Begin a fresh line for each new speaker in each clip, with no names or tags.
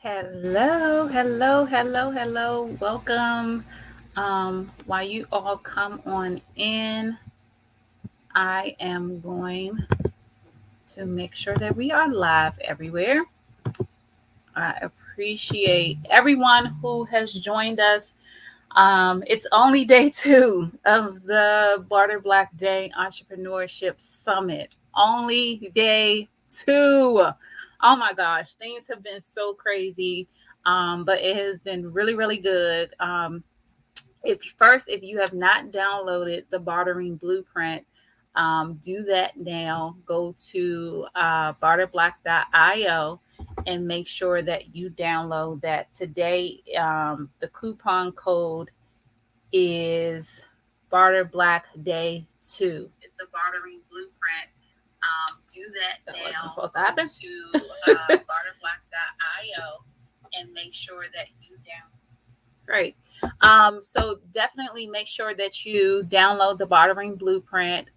Hello, hello, hello, hello. Welcome. While you all come on in, I am going to make sure that we are live everywhere. I appreciate everyone who has joined us. It's only day two of the Barter Black Day Entrepreneurship Summit. Only day two. Oh my gosh, things have been so crazy, but it has been really, really good. If you have not downloaded the bartering blueprint, do that now. Go to barterblack.io and make sure that you download that today. The coupon code is Barter Black Day 2. It's the bartering blueprint. Do that now. Wasn't supposed to happen. To barterblack.io and make sure that you download. Great. So definitely make sure that you download the bartering blueprint.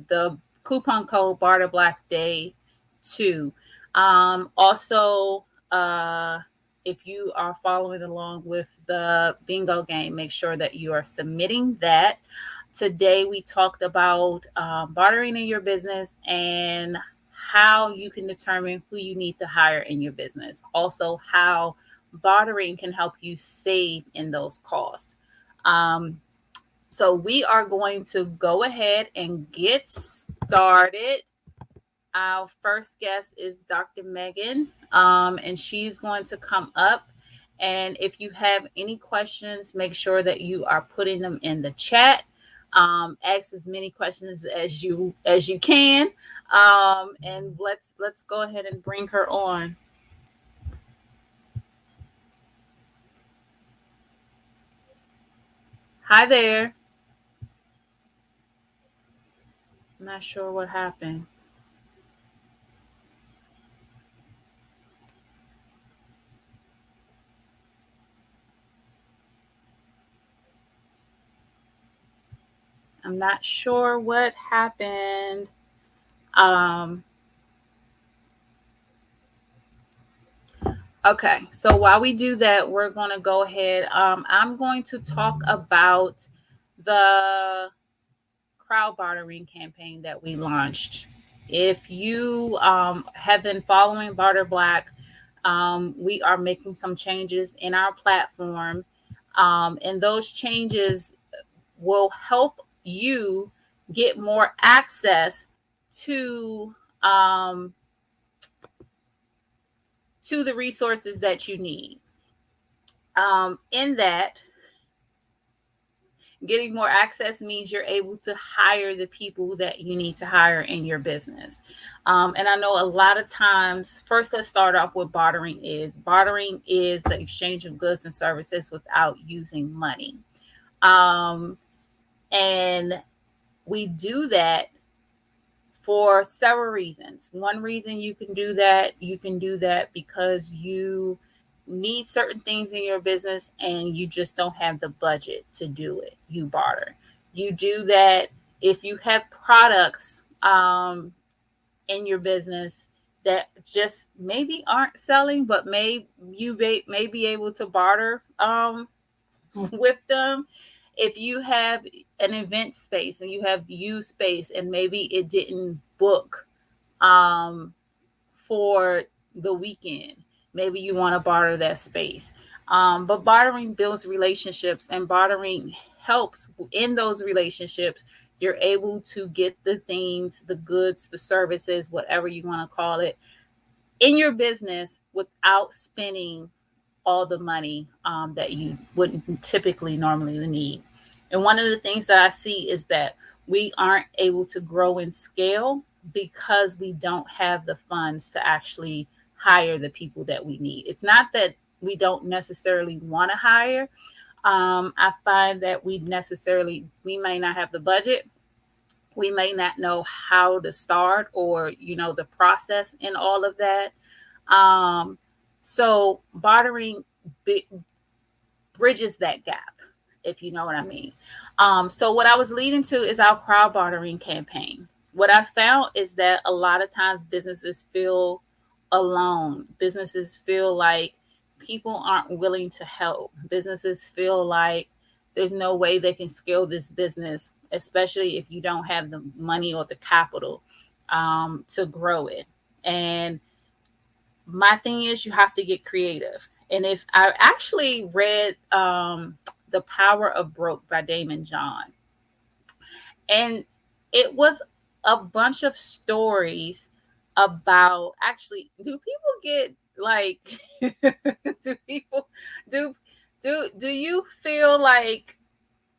The coupon code Barter Black Day 2. Also, if you are following along with the bingo game, make sure that you are submitting that. Today, we talked about bartering in your business and how you can determine who you need to hire in your business. Also, how bartering can help you save in those costs. So we are going to go ahead and get started. Our first guest is Dr. Megan, and she's going to come up. And if you have any questions, make sure that you are putting them in the chat. Ask as many questions as you can, and let's go ahead and bring her on. Hi there. I'm not sure what happened. I'm not sure what happened. Um, okay, so while we do that, we're going to go ahead. I'm going to talk about the crowd bartering campaign that we launched. If you have been following Barter Black, we are making some changes in our platform, and those changes will help you get more access to um, to the resources that you need. In that, getting more access means you're able to hire the people that you need to hire in your business. And I know a lot of times, first, let's start off with bartering is the exchange of goods and services without using money. Um, and we do that for several reasons. One reason you can do that because you need certain things in your business and you just don't have the budget to do it. You barter. You do that if you have products in your business that just maybe aren't selling, but may be able to barter with them. If you have an event space and you have used space and maybe it didn't book um, for the weekend, maybe you want to barter that space. But bartering builds relationships and bartering helps in those relationships. You're able to get the things, the goods, the services, whatever you want to call it, in your business without spending all the money that you wouldn't typically normally need. And one of the things that I see is that we aren't able to grow and scale because we don't have the funds to actually hire the people that we need. It's not that we don't necessarily want to hire. I find that we may not have the budget. We may not know how to start or, the process in all of that. So bartering bridges that gap, if you know what I mean. So what I was leading to is our crowd bartering campaign. What I found is that a lot of times businesses feel alone. Businesses feel like people aren't willing to help. Businesses feel like there's no way they can scale this business, especially if you don't have the money or the capital to grow it. And my thing is, you have to get creative. And if I actually read The Power of Broke by Damon John, and it was a bunch of stories about, actually, do people get like do people do do you feel like,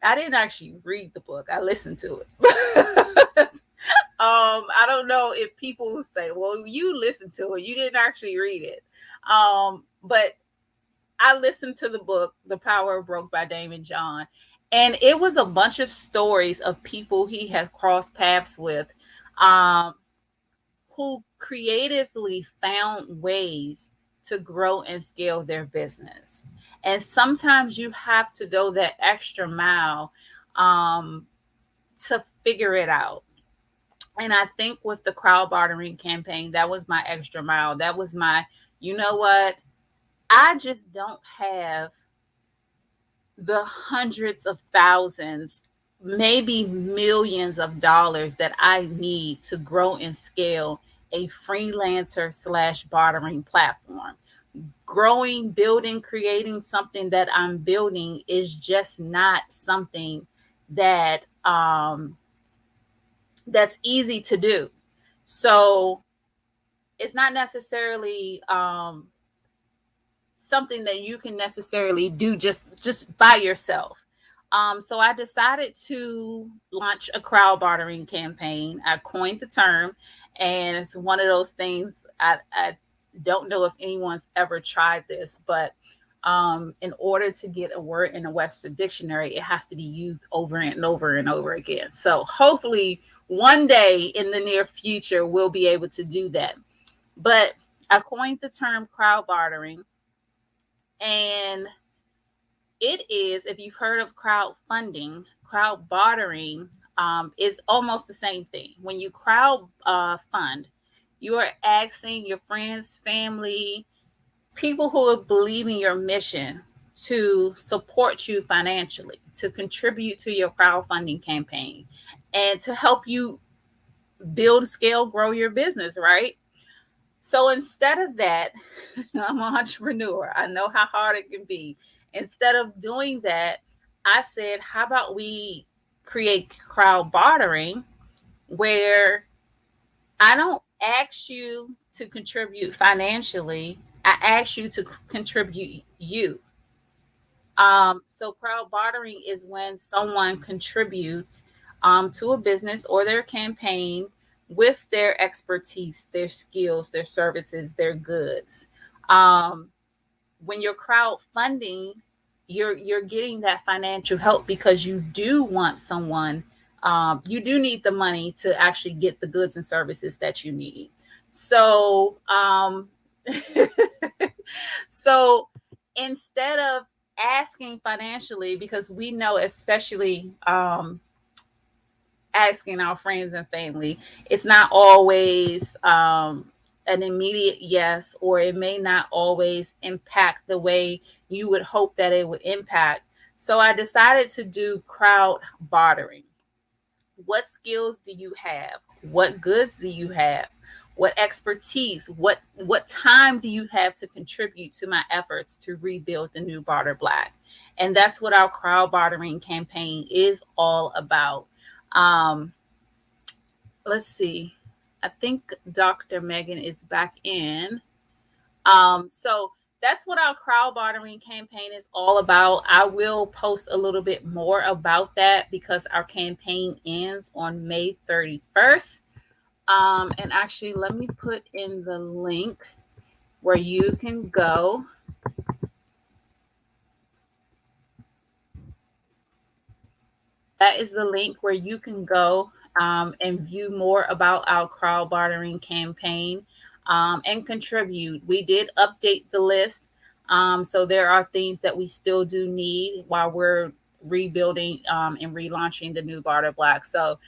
I didn't actually read the book, I listened to it. I don't know if people say, well, you listened to it, you didn't actually read it. But I listened to the book, The Power of Broke by Damon John, and it was a bunch of stories of people he has crossed paths with, um, who creatively found ways to grow and scale their business. And sometimes you have to go that extra mile um, to figure it out. And I think with the crowd bartering campaign, that was my extra mile. That was my, you know what? I just don't have the hundreds of thousands, maybe millions of dollars that I need to grow and scale a freelancer slash bartering platform. Growing, building, creating something that I'm building is just not something that that's easy to do. So it's not necessarily something that you can necessarily do just by yourself. So I decided to launch a crowd bartering campaign. I coined the term, and it's one of those things, I don't know if anyone's ever tried this, but in order to get a word in a Webster dictionary, it has to be used over and over and over again. So hopefully one day in the near future, we'll be able to do that. But I coined the term crowd bartering, and it is, if you've heard of crowdfunding, crowd bartering is almost the same thing. When you crowd fund, you are asking your friends, family, people who believe in your mission to support you financially, to contribute to your crowdfunding campaign, and to help you build, scale, grow your business, right? So instead of that, I'm an entrepreneur. I know how hard it can be. Instead of doing that, I said, how about we create crowd bartering, where I don't ask you to contribute financially, I ask you to contribute you. So crowd bartering is when someone contributes to a business or their campaign with their expertise, their skills, their services, their goods. Um, when you're crowdfunding, you're getting that financial help because you do want someone. You do need the money to actually get the goods and services that you need. So, so instead of asking financially, because we know, especially asking our friends and family, it's not always an immediate yes, or it may not always impact the way you would hope that it would impact. So I decided to do crowd bartering. What skills do you have? What goods do you have? What expertise? What time do you have to contribute to my efforts to rebuild the new Barter Black? And that's what our crowd bartering campaign is all about. Um, let's see. I think Dr. Megan is back in. So that's what our crowd bartering campaign is all about. I will post a little bit more about that because our campaign ends on May 31st. And actually, let me put in the link where you can go. That is the link where you can go and view more about our crowd bartering campaign and contribute. We did update the list. So there are things that we still do need while we're rebuilding and relaunching the new Barter Black. So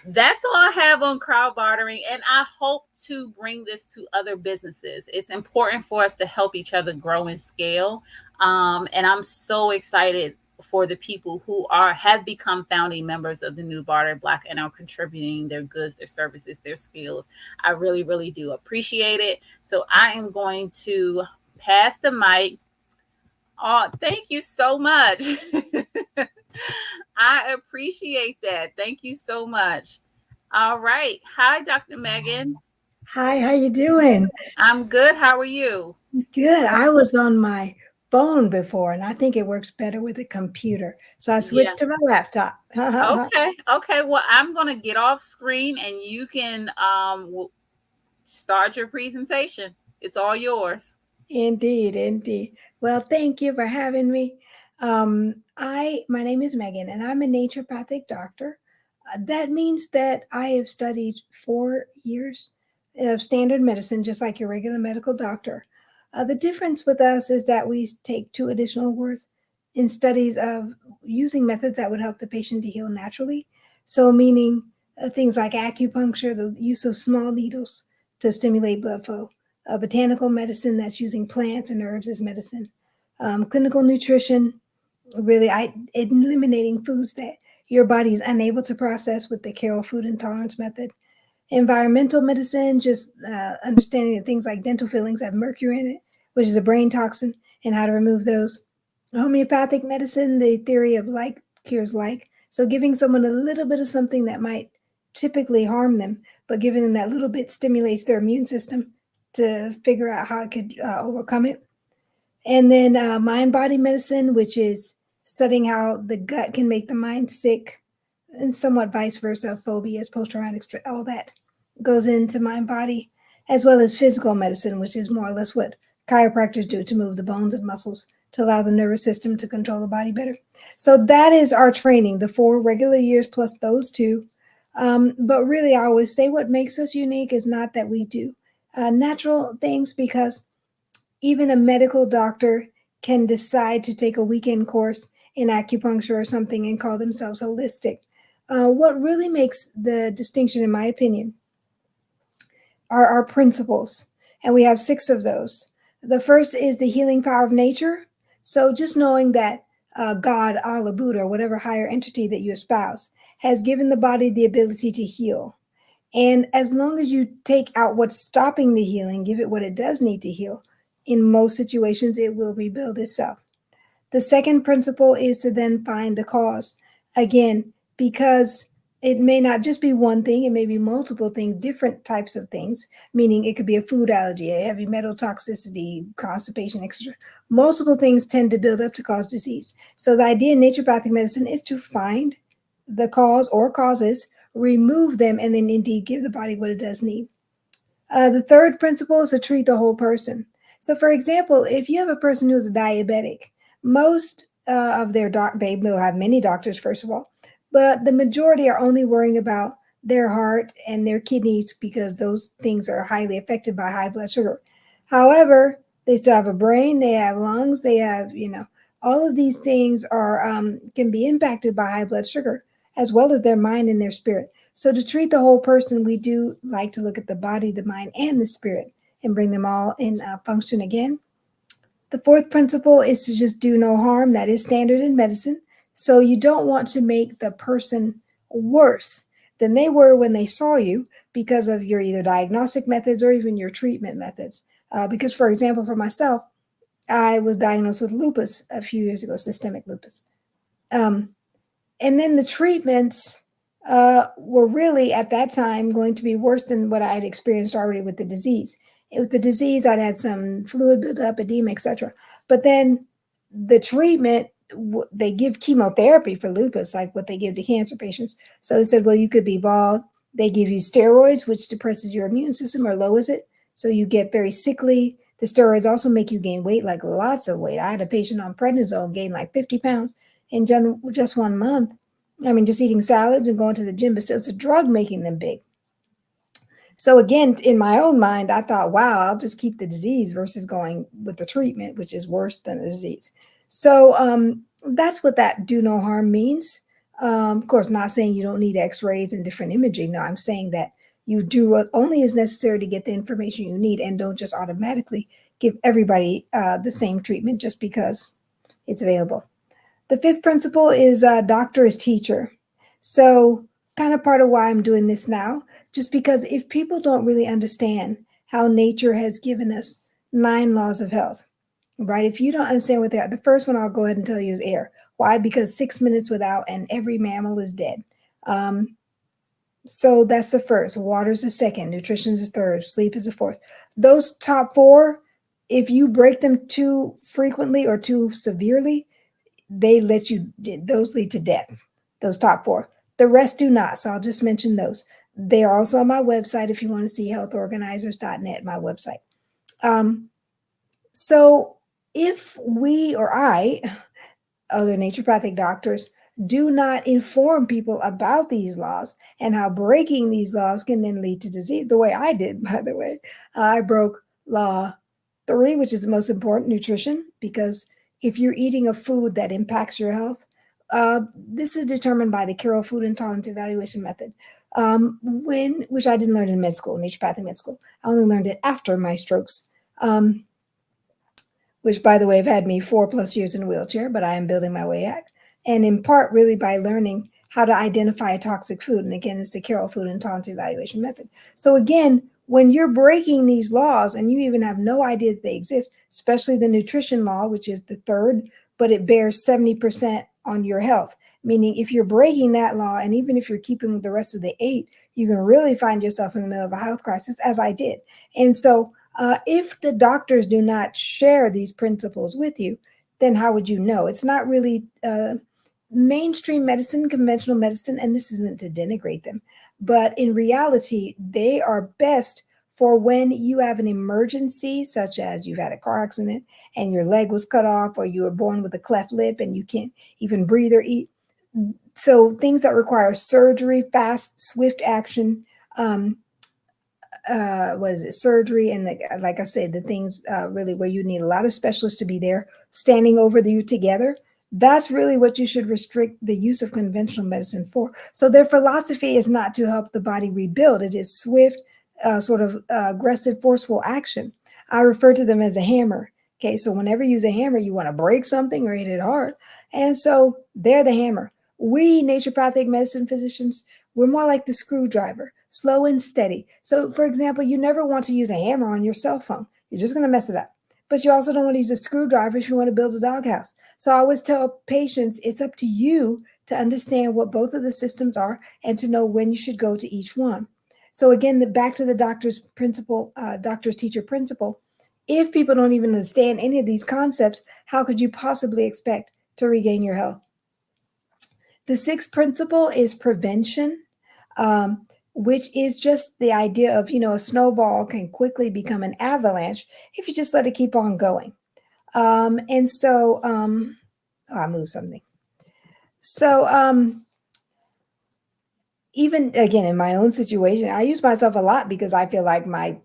that's all I have on crowd bartering. And I hope to bring this to other businesses. It's important for us to help each other grow and scale. And I'm so excited for the people who have become founding members of the New Barter Black and are contributing their goods, their services, their skills. I really, really do appreciate it. So I am going to pass the mic. Oh, thank you so much. I appreciate that. Thank you so much. All right. Hi, Dr. Megan.
Hi, how you doing?
I'm good. How are you?
Good. I was on my phone before, and I think it works better with a computer. So I
Yeah.
switched to my laptop.
Okay. Okay. Well, I'm going to get off screen and you can start your presentation. It's all yours.
Indeed, indeed. Well, thank you for having me. My name is Megan, and I'm a naturopathic doctor. That means that I have studied 4 years of standard medicine, just like your regular medical doctor. The difference with us is that we take 2 additional words in studies of using methods that would help the patient to heal naturally. So, meaning things like acupuncture, the use of small needles to stimulate blood flow, botanical medicine that's using plants and herbs as medicine, clinical nutrition, really eliminating foods that your body is unable to process with the Carroll food intolerance method. Environmental medicine, just understanding that things like dental fillings have mercury in it, which is a brain toxin, and how to remove those. Homeopathic medicine, the theory of like cures like. So giving someone a little bit of something that might typically harm them, but giving them that little bit stimulates their immune system to figure out how it could overcome it. And then mind body medicine, which is studying how the gut can make the mind sick, and somewhat vice versa, phobias, post traumatic stress, all that goes into mind body, as well as physical medicine, which is more or less what chiropractors do to move the bones and muscles to allow the nervous system to control the body better. So that is our training, the 4 regular years plus those two. But really, I always say what makes us unique is not that we do natural things, because even a medical doctor can decide to take a weekend course in acupuncture or something and call themselves holistic. What really makes the distinction, in my opinion, are our principles. And we have 6 of those. The first is the healing power of nature. So just knowing that God, Allah, Buddha, or whatever higher entity that you espouse, has given the body the ability to heal. And as long as you take out what's stopping the healing, give it what it does need to heal, in most situations, it will rebuild itself. The second principle is to then find the cause. Again, because it may not just be one thing, it may be multiple things, different types of things, meaning it could be a food allergy, a heavy metal toxicity, constipation, etc. Multiple things tend to build up to cause disease. So the idea in naturopathic medicine is to find the cause or causes, remove them, and then indeed give the body what it does need. The third principle is to treat the whole person. So, for example, if you have a person who's a diabetic, most of they will have many doctors, first of all, but the majority are only worrying about their heart and their kidneys because those things are highly affected by high blood sugar. However, they still have a brain, they have lungs, they have, all of these things are can be impacted by high blood sugar, as well as their mind and their spirit. So to treat the whole person, we do like to look at the body, the mind, and the spirit and bring them all in function again. The fourth principle is to just do no harm. That is standard in medicine. So you don't want to make the person worse than they were when they saw you because of your either diagnostic methods or even your treatment methods. Because, for example, for myself, I was diagnosed with lupus a few years ago, systemic lupus. Um, and then the treatments were really at that time going to be worse than what I had experienced already with the disease. It was the disease, I'd had some fluid buildup, edema, etc. But then the treatment, they give chemotherapy for lupus, like what they give to cancer patients. So they said, well, you could be bald. They give you steroids, which depresses your immune system or lowers it. So you get very sickly. The steroids also make you gain weight, like lots of weight. I had a patient on prednisone gain like 50 pounds in just 1 month. I mean, just eating salads and going to the gym, but still, it's a drug making them big. So again, in my own mind, I thought, wow, I'll just keep the disease versus going with the treatment, which is worse than the disease. So that's what that do no harm means. Of course, not saying you don't need x-rays and different imaging. No, I'm saying that you do what only is necessary to get the information you need, and don't just automatically give everybody the same treatment just because it's available. The fifth principle is doctor is teacher. So, kind of part of why I'm doing this now, just because if people don't really understand how nature has given us 9 laws of health, right? If you don't understand what they are, the first one I'll go ahead and tell you is air. Why? Because 6 minutes without, and every mammal is dead. Um, so that's the first. Water is the second. Nutrition is the third. Sleep is the fourth. Those top four, if you break them too frequently or too severely, they let you, those lead to death, those top four. The rest do not. So I'll just mention those. They are also on my website if you want to see healthorganizers.net, my website. Um, so if we or I, other naturopathic doctors, do not inform people about these laws and how breaking these laws can then lead to disease, the way I did, by the way, I broke law 3, which is the most important, nutrition, because if you're eating a food that impacts your health, this is determined by the Carroll Food Intolerance Evaluation Method, which I didn't learn in med school, naturopathic med school. I only learned it after my strokes, which, by the way, have had me 4+ years in a wheelchair, but I am building my way out. And in part, really by learning how to identify a toxic food. And again, it's the Carroll Food Intolerance Evaluation Method. So again, when you're breaking these laws and you even have no idea that they exist, especially the nutrition law, which is the third, but it bears 70% on your health. Meaning if you're breaking that law, and even if you're keeping the rest of the 8, you can really find yourself in the middle of a health crisis, as I did. And so if the doctors do not share these principles with you, then how would you know? It's not really mainstream medicine, conventional medicine, and this isn't to denigrate them, but in reality, they are best for when you have an emergency, such as you've had a car accident and your leg was cut off, or you were born with a cleft lip and you can't even breathe or eat. So things that require surgery, fast, swift action, was it surgery, and like I said, the things really where you need a lot of specialists to be there standing over you together. That's really what you should restrict the use of conventional medicine for. So their philosophy is not to help the body rebuild. It is swift, sort of aggressive, forceful action. I refer to them as a hammer. Okay, so whenever you use a hammer, you want to break something or hit it hard. And so they're the hammer. We naturopathic medicine physicians, we're more like the screwdriver, slow and steady. So, for example, you never want to use a hammer on your cell phone. You're just going to mess it up. But you also don't want to use a screwdriver if you want to build a doghouse. So I always tell patients it's up to you to understand what both of the systems are and to know when you should go to each one. So again, back to the doctor's principle, doctor's teacher principle. If people don't even understand any of these concepts, how could you possibly expect to regain your health? The sixth principle is prevention, which is just the idea of, a snowball can quickly become an avalanche if you just let it keep on going. And so, I moved something. So, even again, in my own situation, I use myself a lot because I feel like my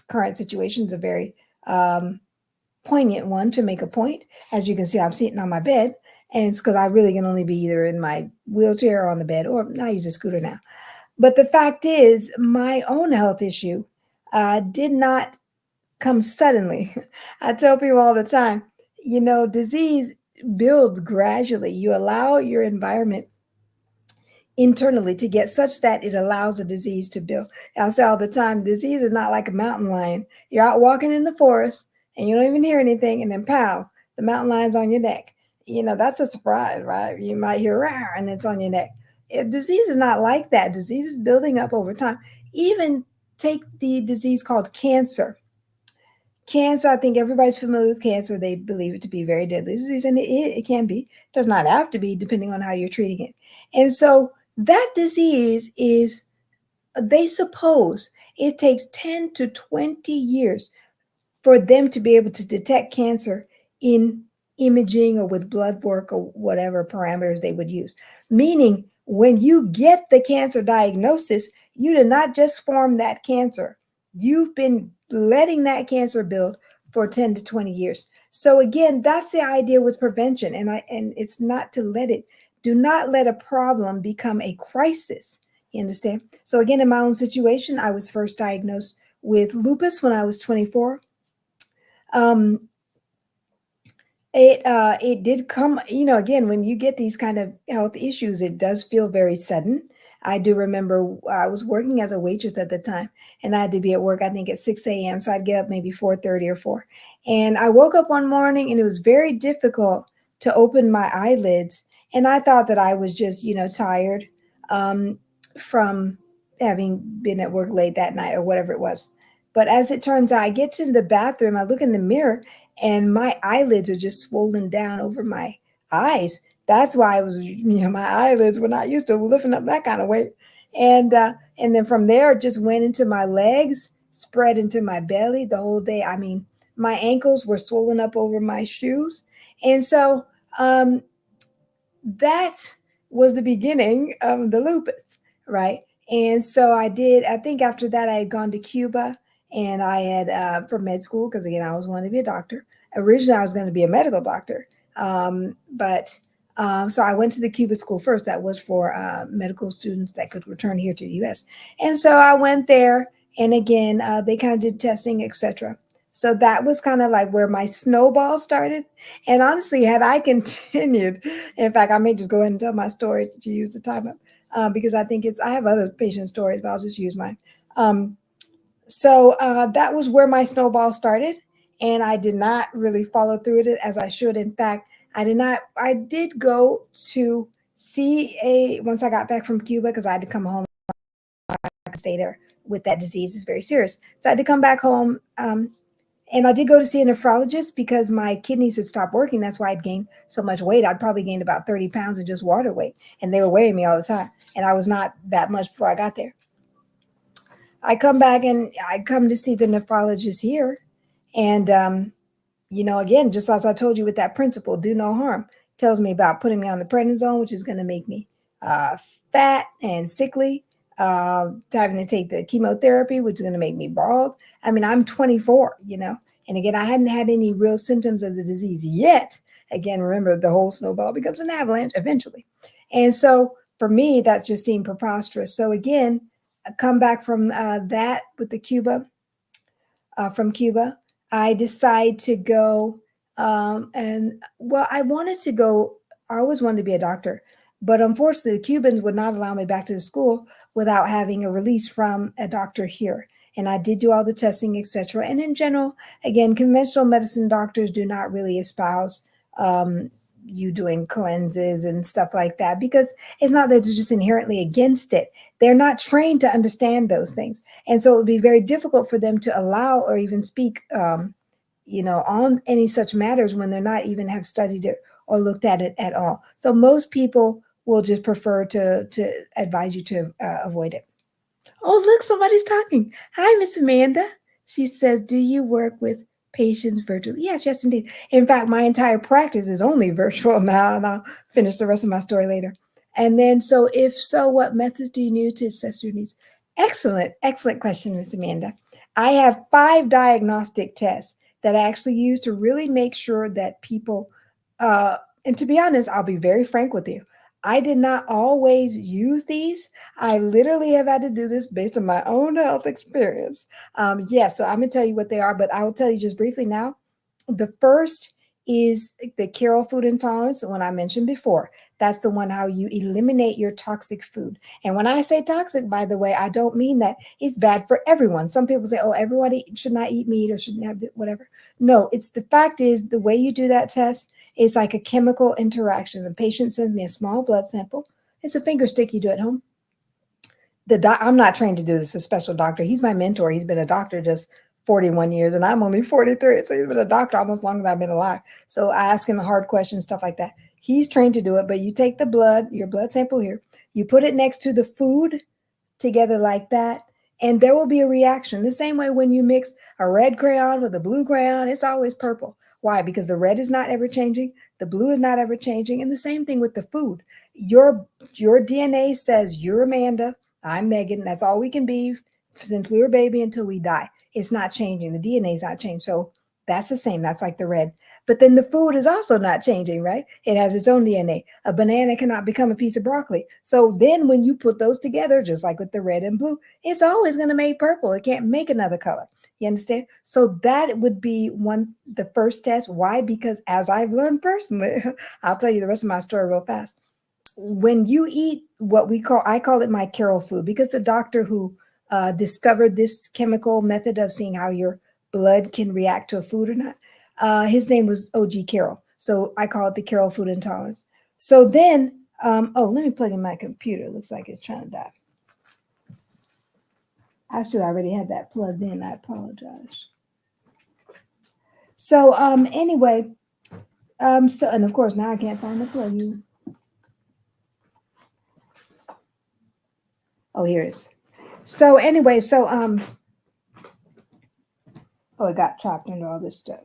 current situation is a very poignant one to make a point. As you can see, I'm sitting on my bed, and it's because I really can only be either in my wheelchair or on the bed, or I use a scooter now. But the fact is, my own health issue did not come suddenly. I tell people all the time, disease builds gradually. You allow your environment internally to get such that it allows a disease to build. I say all the time, disease is not like a mountain lion. You're out walking in the forest and you don't even hear anything, and then pow, the mountain lion's on your neck. That's a surprise, right? You might hear rawr, and it's on your neck. Disease is not like that. Disease is building up over time. Even take the disease called cancer. Cancer, I think everybody's familiar with cancer. They believe it to be a very deadly disease, and it can be. It does not have to be, depending on how you're treating it. And so that disease is, they suppose it takes 10 to 20 years for them to be able to detect cancer in imaging or with blood work or whatever parameters they would use. Meaning, when you get the cancer diagnosis, you did not just form that cancer. You've been letting that cancer build for 10 to 20 years. So again, that's the idea with prevention. And it's not to let it Do not let a problem become a crisis. You understand? So again, in my own situation, I was first diagnosed with lupus when I was 24. Um, it did come, again, when you get these kind of health issues, it does feel very sudden. I do remember I was working as a waitress at the time, and I had to be at work, I think, at 6 a.m. So I'd get up maybe 4:30 or 4. And I woke up one morning and it was very difficult to open my eyelids. And I thought that I was just, tired, um, from having been at work late that night or whatever it was. But as it turns out, I get to the bathroom, I look in the mirror, and my eyelids are just swollen down over my eyes. That's why I was, my eyelids were not used to lifting up that kind of weight. And then from there, it just went into my legs, spread into my belly the whole day. I mean, my ankles were swollen up over my shoes. And so um, that was the beginning of the lupus, right? And so I think after that, I had gone to Cuba, and I had, for med school, because again, I was wanting to be a doctor. Originally, I was going to be a medical doctor. So I went to the Cuba school first. That was for medical students that could return here to the US. And so I went there, and again, they kind of did testing, etc. So that was kind of like where my snowball started. And honestly, had I continued, in fact, I may just go ahead and tell my story to use the time up, because I think I have other patient stories, but I'll just use mine. Um, so that was where my snowball started. And I did not really follow through with it as I should. In fact, I did go to once I got back from Cuba, because I had to come home, I could stay there with that disease. It's very serious. So I had to come back home. And I did go to see a nephrologist because my kidneys had stopped working. That's why I'd gained so much weight. I'd probably gained about 30 pounds in just water weight. And they were weighing me all the time. And I was not that much before I got there. I come back and I come to see the nephrologist here. And, again, just as I told you with that principle, do no harm, tells me about putting me on the prednisone, which is going to make me uh, fat and sickly, having to take the chemotherapy, which is going to make me bald. I mean, I'm 24, and again, I hadn't had any real symptoms of the disease yet. Again, remember, the whole snowball becomes an avalanche eventually. And so for me, that just seemed preposterous. So again, I come back from that with the from Cuba. I decide to go, I wanted to go. I always wanted to be a doctor, but unfortunately, the Cubans would not allow me back to the school without having a release from a doctor here. And I did do all the testing, etc. And in general, again, conventional medicine doctors do not really espouse you doing cleanses and stuff like that, because it's not that they're just inherently against it. They're not trained to understand those things. And so it would be very difficult for them to allow or even speak, on any such matters when they're not even have studied it or looked at it at all. So most people will just prefer to advise you to avoid it. Oh, look, somebody's talking. Hi, Miss Amanda. She says, do you work with patients virtually? Yes, yes, indeed. In fact, my entire practice is only virtual now, and I'll finish the rest of my story later. And then, so if so, what methods do you use to assess your needs? Excellent, excellent question, Miss Amanda. I have 5 diagnostic tests that I actually use to really make sure that people, and to be honest, I'll be very frank with you. I did not always use these. I literally have had to do this based on my own health experience. Yes, so I'm going to tell you what they are, but I will tell you just briefly now. The first is the Carroll food intolerance, the one I mentioned before. That's the one how you eliminate your toxic food. And when I say toxic, by the way, I don't mean that it's bad for everyone. Some people say, oh, everybody should not eat meat or shouldn't have whatever. No, it's the fact is the way you do that test is like a chemical interaction. The patient sends me a small blood sample. It's a finger stick you do at home. I'm not trained to do this. A special doctor. He's my mentor. He's been a doctor just 41 years, and I'm only 43. So he's been a doctor almost longer than I've been alive. So I ask him hard questions, stuff like that. He's trained to do it, but you take your blood sample here, you put it next to the food together like that, and there will be a reaction. The same way when you mix a red crayon with a blue crayon, it's always purple. Why? Because the red is not ever changing, the blue is not ever changing, and the same thing with the food. Your DNA says you're Amanda, I'm Megan. That's all we can be since we were a baby until we die. It's not changing. The DNA is not changed. So That's the same. That's like the red. But then the food is also not changing, right? It has its own DNA. A banana cannot become a piece of broccoli. So then when you put those together, just like with the red and blue, it's always going to make purple. It can't make another color. You understand? So that would be the first test. Why? Because as I've learned personally, I'll tell you the rest of my story real fast. When you eat what I call it my Carol food, because the doctor who discovered this chemical method of seeing how your blood can react to a food or not, his name was OG Carroll. So I call it the Carroll food intolerance. So then, oh, let me plug in my computer. It looks like it's trying to die. I should already have that plugged in. I apologize. So anyway, so and of course now I can't find the plug in. Oh, here it is. So anyway, oh, it got chopped into all this stuff.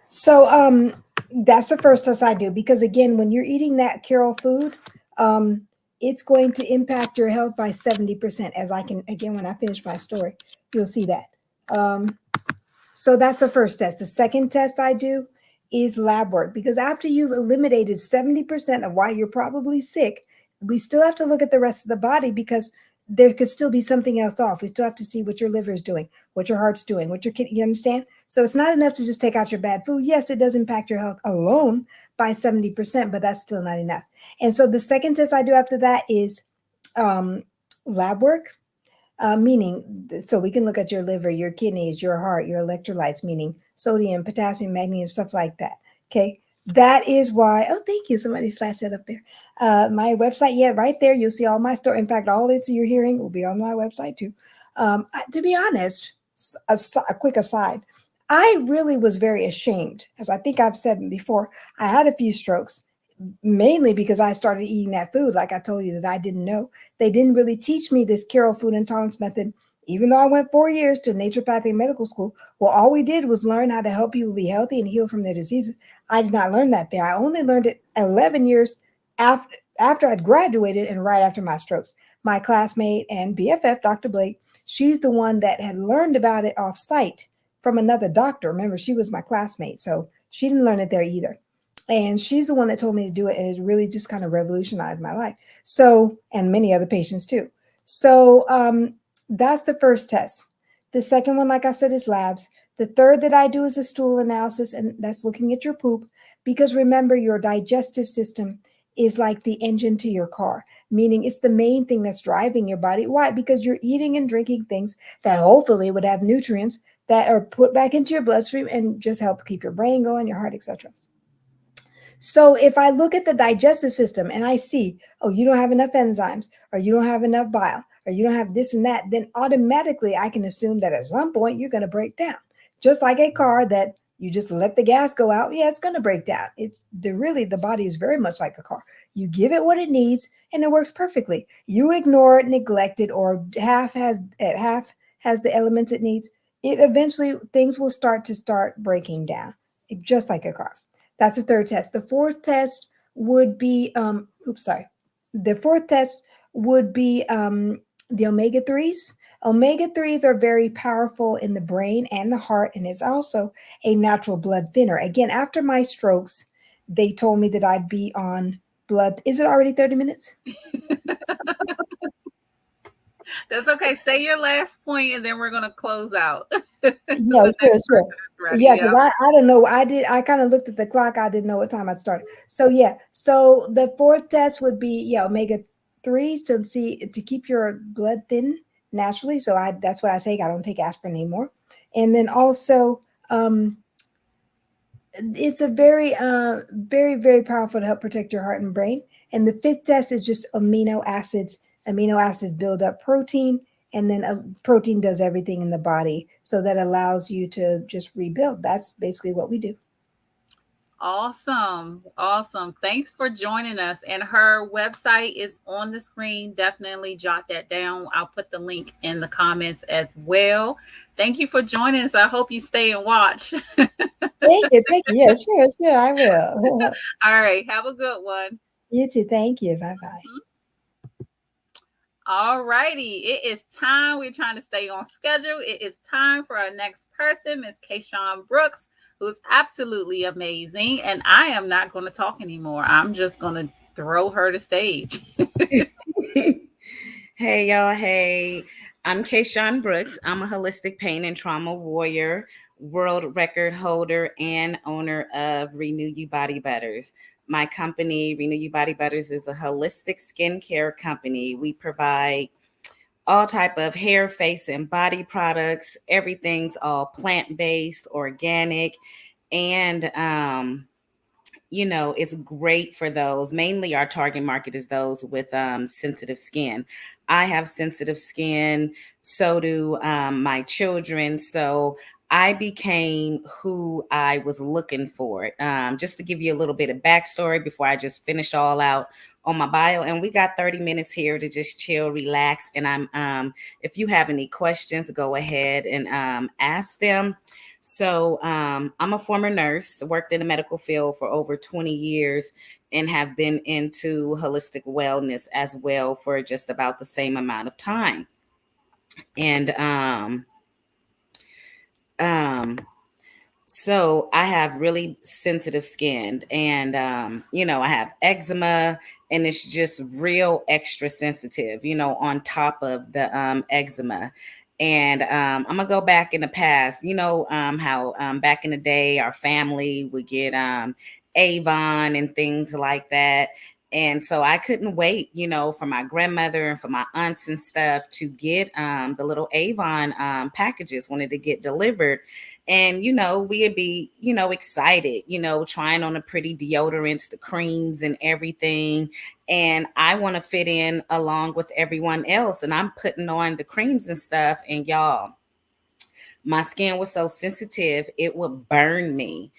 So that's the first test I do, because again, when you're eating that Carol food, um, it's going to impact your health by 70%. As I can, again, when I finish my story, you'll see that. So that's the first test. The second test I do is lab work, because after you've eliminated 70% of why you're probably sick, we still have to look at the rest of the body, because there could still be something else off. We still have to see what your liver is doing, what your heart's doing, what your kidney, you understand? So it's not enough to just take out your bad food. Yes, it does impact your health alone by 70%, but that's still not enough. And so the second test I do after that is um, lab work, meaning, so we can look at your liver, your kidneys, your heart, your electrolytes, meaning sodium, potassium, magnesium, stuff like that. Okay. That is why, oh, thank you. Somebody slashed that up there. My website, yeah, right there. You'll see all my story. In fact, all this you're hearing will be on my website too. To be honest, a quick aside, I really was very ashamed, as I think I've said before. I had a few strokes, mainly because I started eating that food, like I told you, that I didn't know. They didn't really teach me this Carroll food intolerance method, even though I went 4 years to naturopathic medical school. Well, all we did was learn how to help people be healthy and heal from their diseases. I did not learn that there. I only learned it 11 years after I'd graduated and right after my strokes. My classmate and BFF, Dr. Blake, she's the one that had learned about it off site from another doctor. Remember, she was my classmate, so she didn't learn it there either. And she's the one that told me to do it, and it really just kind of revolutionized my life. So, and many other patients too. So that's the first test. The second one, like I said, is labs. The third that I do is a stool analysis, and that's looking at your poop, because remember, your digestive system is like the engine to your car, meaning it's the main thing that's driving your body. Why? Because you're eating and drinking things that hopefully would have nutrients that are put back into your bloodstream and just help keep your brain going, your heart, etc. So if I look at the digestive system and I see, oh, you don't have enough enzymes, or you don't have enough bile, or you don't have this and that, then automatically I can assume that at some point you're going to break down. Just like a car that you just let the gas go out, yeah, it's going to break down. The body is very much like a car. You give it what it needs and it works perfectly. You ignore it, neglect it, or half has the elements it needs. It eventually, things will start breaking down, just like a car. That's the third test. The fourth test would be, oops, sorry. The fourth test would be the omega 3s. Omega 3s are very powerful in the brain and the heart, and it's also a natural blood thinner. Again, after my strokes, they told me that I'd be on blood. Is it already 30 minutes?
That's okay. Say your last point, and then we're gonna close out. So
Yeah,
the
sure,
next
sure.
person is ready.
Yeah, because
Yep.
I don't know. I kind of looked at the clock. I didn't know what time I started. So yeah. So the fourth test would be, yeah, omega 3s to keep your blood thin naturally. So that's what I take. I don't take aspirin anymore. And then also it's a very powerful to help protect your heart and brain. And the fifth test is just amino acids. Amino acids build up protein, and then protein does everything in the body, so that allows you to just rebuild. That's basically what we do.
Awesome. Awesome. Thanks for joining us. And her website is on the screen. Definitely jot that down. I'll put the link in the comments as well. Thank you for joining us. I hope you stay and watch.
Thank you, thank you. Yeah, sure, sure, I will.
All right. Have a good one.
You too. Thank you. Bye bye.
Mhm. All righty. It is time. We're trying to stay on schedule. It is time for our next person, Miss Kayshaun Brooks, who's absolutely amazing. And I am not going to talk anymore. I'm just going to throw her the stage.
Hey y'all, hey. I'm Kayshaun Brooks. I'm a holistic pain and trauma warrior, world record holder, and owner of RenewYou Body Butters. My company, RenewYou Body Butters, is a holistic skincare company. We provide all type of hair, face, and body products. Everything's all plant-based, organic, and it's great for those. Mainly, our target market is those with sensitive skin. I have sensitive skin, so do my children. So I became who I was looking for. Just to give you a little bit of backstory before I just finish all out on my bio. And we got 30 minutes here to just chill, relax. And if you have any questions, go ahead and ask them. So I'm a former nurse, worked in the medical field for over 20 years, and have been into holistic wellness as well for just about the same amount of time. And um, so I have really sensitive skin, and I have eczema, and it's just real extra sensitive, on top of the eczema. And I'm gonna go back in the past, how back in the day our family would get Avon and things like that. And so I couldn't wait, for my grandmother and for my aunts and stuff to get the little Avon packages wanted to get delivered. And we'd be excited, trying on the pretty deodorants, the creams and everything. And I want to fit in along with everyone else, and I'm putting on the creams and stuff, and y'all, my skin was so sensitive it would burn me.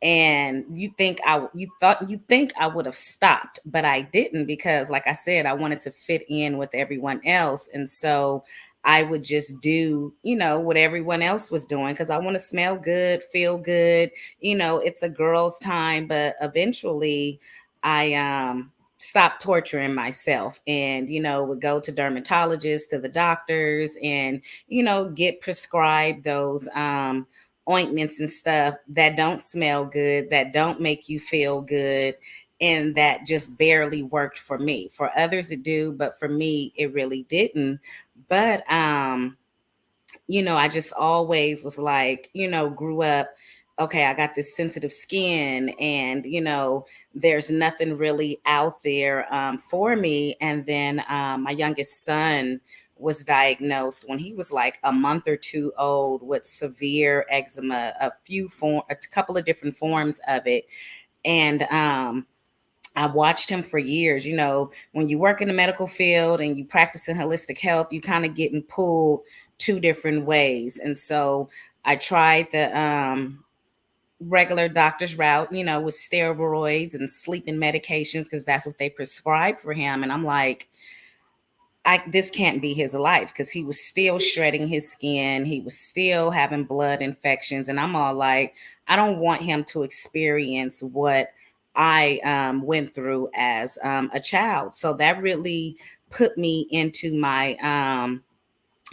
And you think I would have stopped, but I didn't, because like I said, I wanted to fit in with everyone else. And so I would just do, what everyone else was doing, because I want to smell good, feel good. It's a girl's time. But eventually I stopped torturing myself, and would go to dermatologists, to the doctors, and get prescribed those ointments and stuff that don't smell good, that don't make you feel good, and that just barely worked for me. For others it do, but for me it really didn't. But I just always was like, grew up, okay, I got this sensitive skin, and there's nothing really out there for me. And then my youngest son was diagnosed when he was like a month or two old with severe eczema, a couple of different forms of it. And I watched him for years. When you work in the medical field and you practice in holistic health, you kind of getting pulled two different ways. And so I tried the regular doctor's route, with steroids and sleeping medications, because that's what they prescribed for him. And I'm like, this can't be his life, because he was still shredding his skin. He was still having blood infections. And I'm all like, I don't want him to experience what I went through as a child. So that really put me into my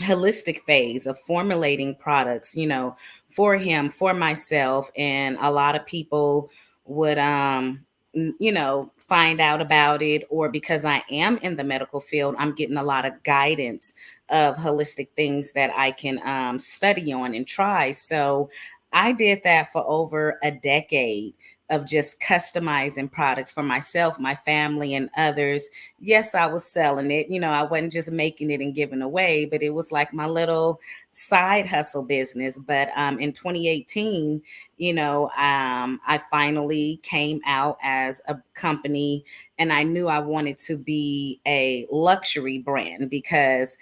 holistic phase of formulating products, for him, for myself. And a lot of people would find out about it, or because I am in the medical field, I'm getting a lot of guidance of holistic things that I can study on and try. So I did that for over a decade of just customizing products for myself, my family, and others. Yes, I was selling it. I wasn't just making it and giving away, but it was like my little side hustle business. But in 2018, I finally came out as a company, and I knew I wanted to be a luxury brand, because,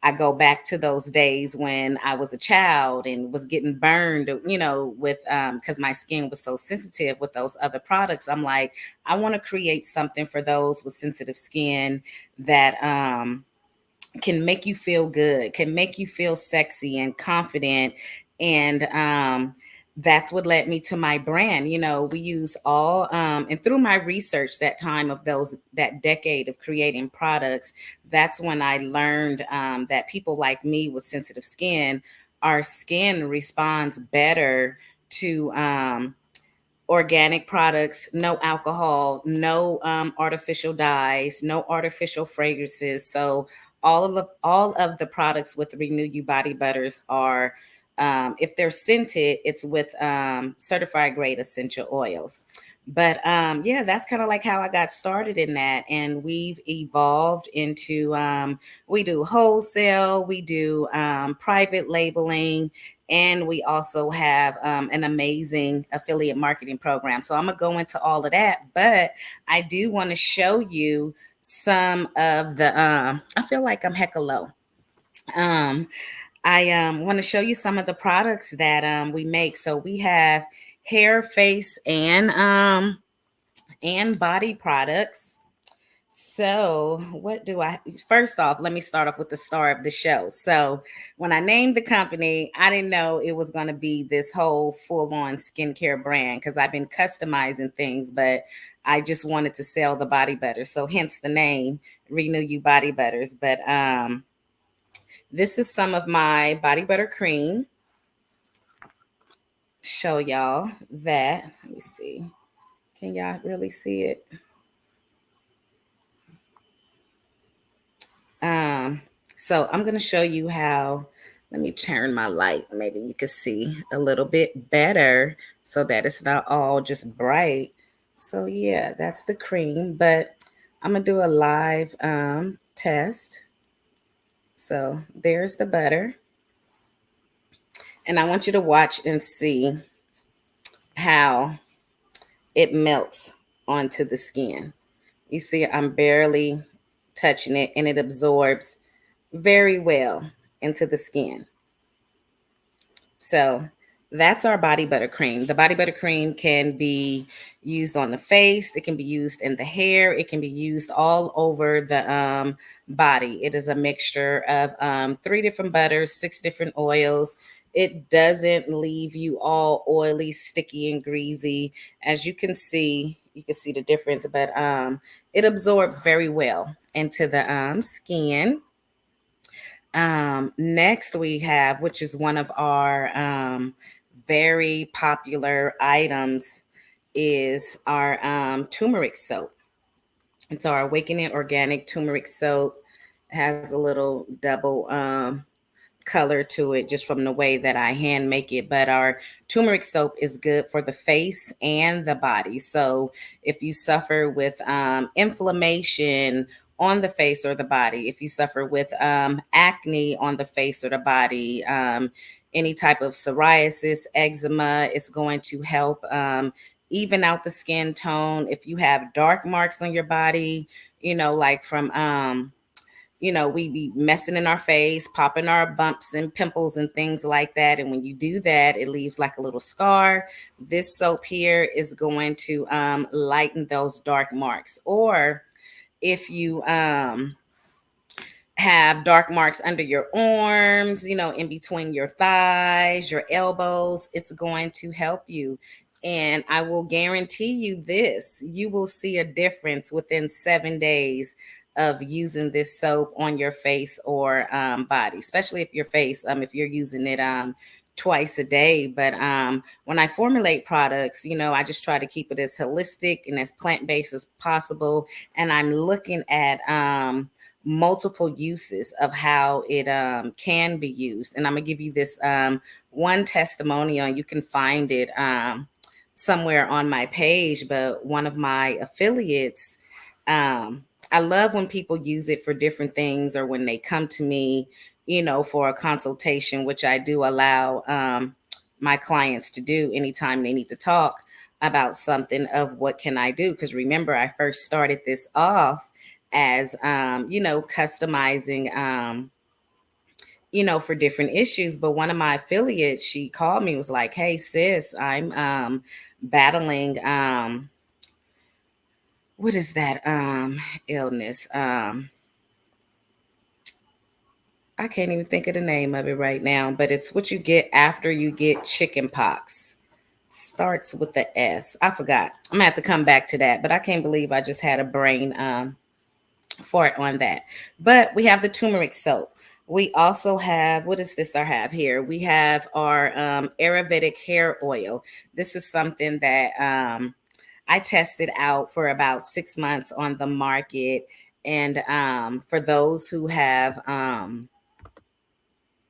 I go back to those days when I was a child and was getting burned, with because my skin was so sensitive with those other products. I'm like, I want to create something for those with sensitive skin that can make you feel good, can make you feel sexy and confident. And that's what led me to my brand. We use all and through my research, that time of that decade of creating products, that's when I learned that people like me with sensitive skin, our skin responds better to organic products, no alcohol, no artificial dyes, no artificial fragrances. So all of the products with Renew You body butters are, if they're scented, it's with certified grade essential oils. But yeah, that's kind of like how I got started in that, and we've evolved into we do wholesale, we do private labeling, and we also have an amazing affiliate marketing program. So I'm going to go into all of that, but I do want to show you some of the, I feel like I'm hecka low. Um, I want to show you some of the products that we make. So we have hair, face, and body products. So, what do I first off, let me start off with the star of the show. So, when I named the company, I didn't know it was going to be this whole full on skincare brand because I've been customizing things, but I just wanted to sell the body butter. So, hence the name Renew You Body Butters. But this is some of my body butter cream. Show y'all that. Let me see. Can y'all really see it? Um, so I'm going to show you how, let me turn my light. Maybe you can see a little bit better so that it's not all just bright. So yeah, that's the cream, but I'm going to do a live test. So there's the butter. And I want you to watch and see how it melts onto the skin. You see, I'm barely touching it and it absorbs very well into the skin. So that's our body butter cream. The body butter cream can be used on the face, it can be used in the hair, it can be used all over the body. It is a mixture of 3 different butters, 6 different oils. It doesn't leave you all oily, sticky, and greasy. As you can see the difference, but it absorbs very well into the skin. Next, we have, which is one of our very popular items, is our turmeric soap. It's our Awakening Organic Turmeric Soap. It has a little double color to it just from the way that I hand make it. But our turmeric soap is good for the face and the body. So if you suffer with inflammation on the face or the body, if you suffer with acne on the face or the body, any type of psoriasis, eczema, it's going to help even out the skin tone. If you have dark marks on your body, like from we be messing in our face, popping our bumps and pimples and things like that. And when you do that, it leaves like a little scar. This soap here is going to lighten those dark marks. Or if you have dark marks under your arms, in between your thighs, your elbows, it's going to help you. And I will guarantee you this, you will see a difference within 7 days of using this soap on your face or body, especially if your face, if you're using it twice a day. But when I formulate products, I just try to keep it as holistic and as plant-based as possible. And I'm looking at multiple uses of how it can be used. And I'm going to give you this one testimonial. You can find it somewhere on my page, but one of my affiliates, I love when people use it for different things or when they come to me, for a consultation, which I do allow my clients to do anytime they need to talk about something of what can I do. Because remember, I first started this off as customizing for different issues. But one of my affiliates, she called me, was like, hey sis, I'm battling what is that illness? I can't even think of the name of it right now, but it's what you get after you get chicken pox. Starts with the S. I forgot. I'm gonna have to come back to that, but I can't believe I just had a brain fart on that. But we have the turmeric soap. We also have, what is this I have here? We have our Ayurvedic hair oil. This is something that I tested out for about 6 months on the market. And for those who have,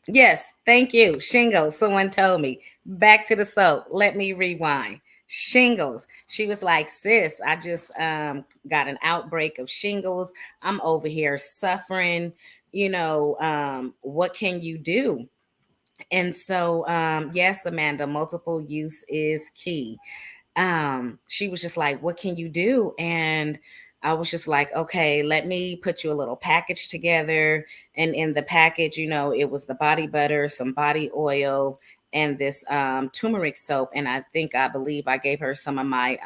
yes, thank you, shingles, someone told me. Back to the soap. Let me rewind. Shingles. She was like, sis, I just got an outbreak of shingles. I'm over here suffering. What can you do? And so, yes, Amanda, multiple use is key. She was just like, what can you do? And I was just like, okay, let me put you a little package together. And in the package, it was the body butter, some body oil, and this turmeric soap. And I believe I gave her some of my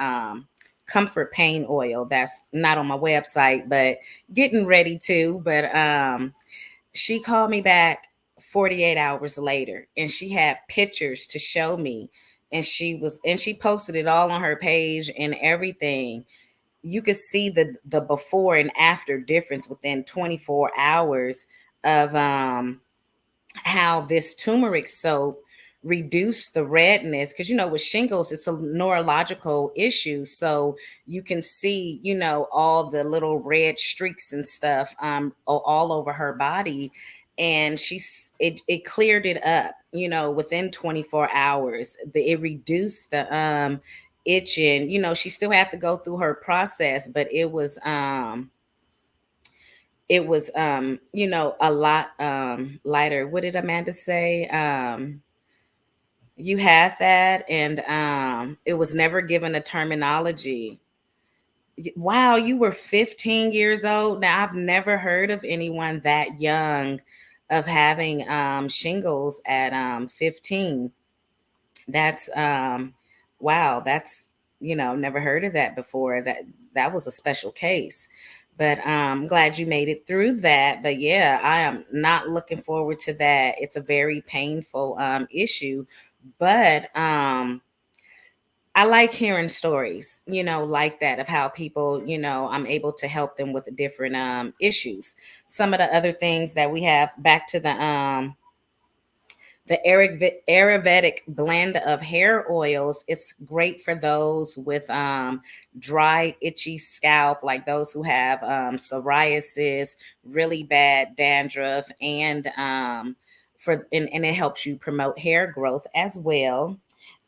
comfort pain oil. That's not on my website, but getting ready to. But she called me back 48 hours later, and she had pictures to show me, and she posted it all on her page and everything. You could see the before and after difference within 24 hours of how this turmeric soap reduced the redness, because with shingles it's a neurological issue, so you can see all the little red streaks and stuff all over her body. And it cleared it up within 24 hours. It reduced the itching. She still had to go through her process, but it was a lot lighter. What did Amanda say? You have that, and it was never given a terminology. Wow, you were 15 years old. Now, I've never heard of anyone that young of having shingles at 15. That's wow, that's never heard of that before. That was a special case. But I'm glad you made it through that. But yeah, I am not looking forward to that. It's a very painful issue. But I like hearing stories, like that, of how people, I'm able to help them with different issues. Some of the other things that we have, back to the Ayurvedic blend of hair oils. It's great for those with dry, itchy scalp, like those who have psoriasis, really bad dandruff, and and it helps you promote hair growth as well.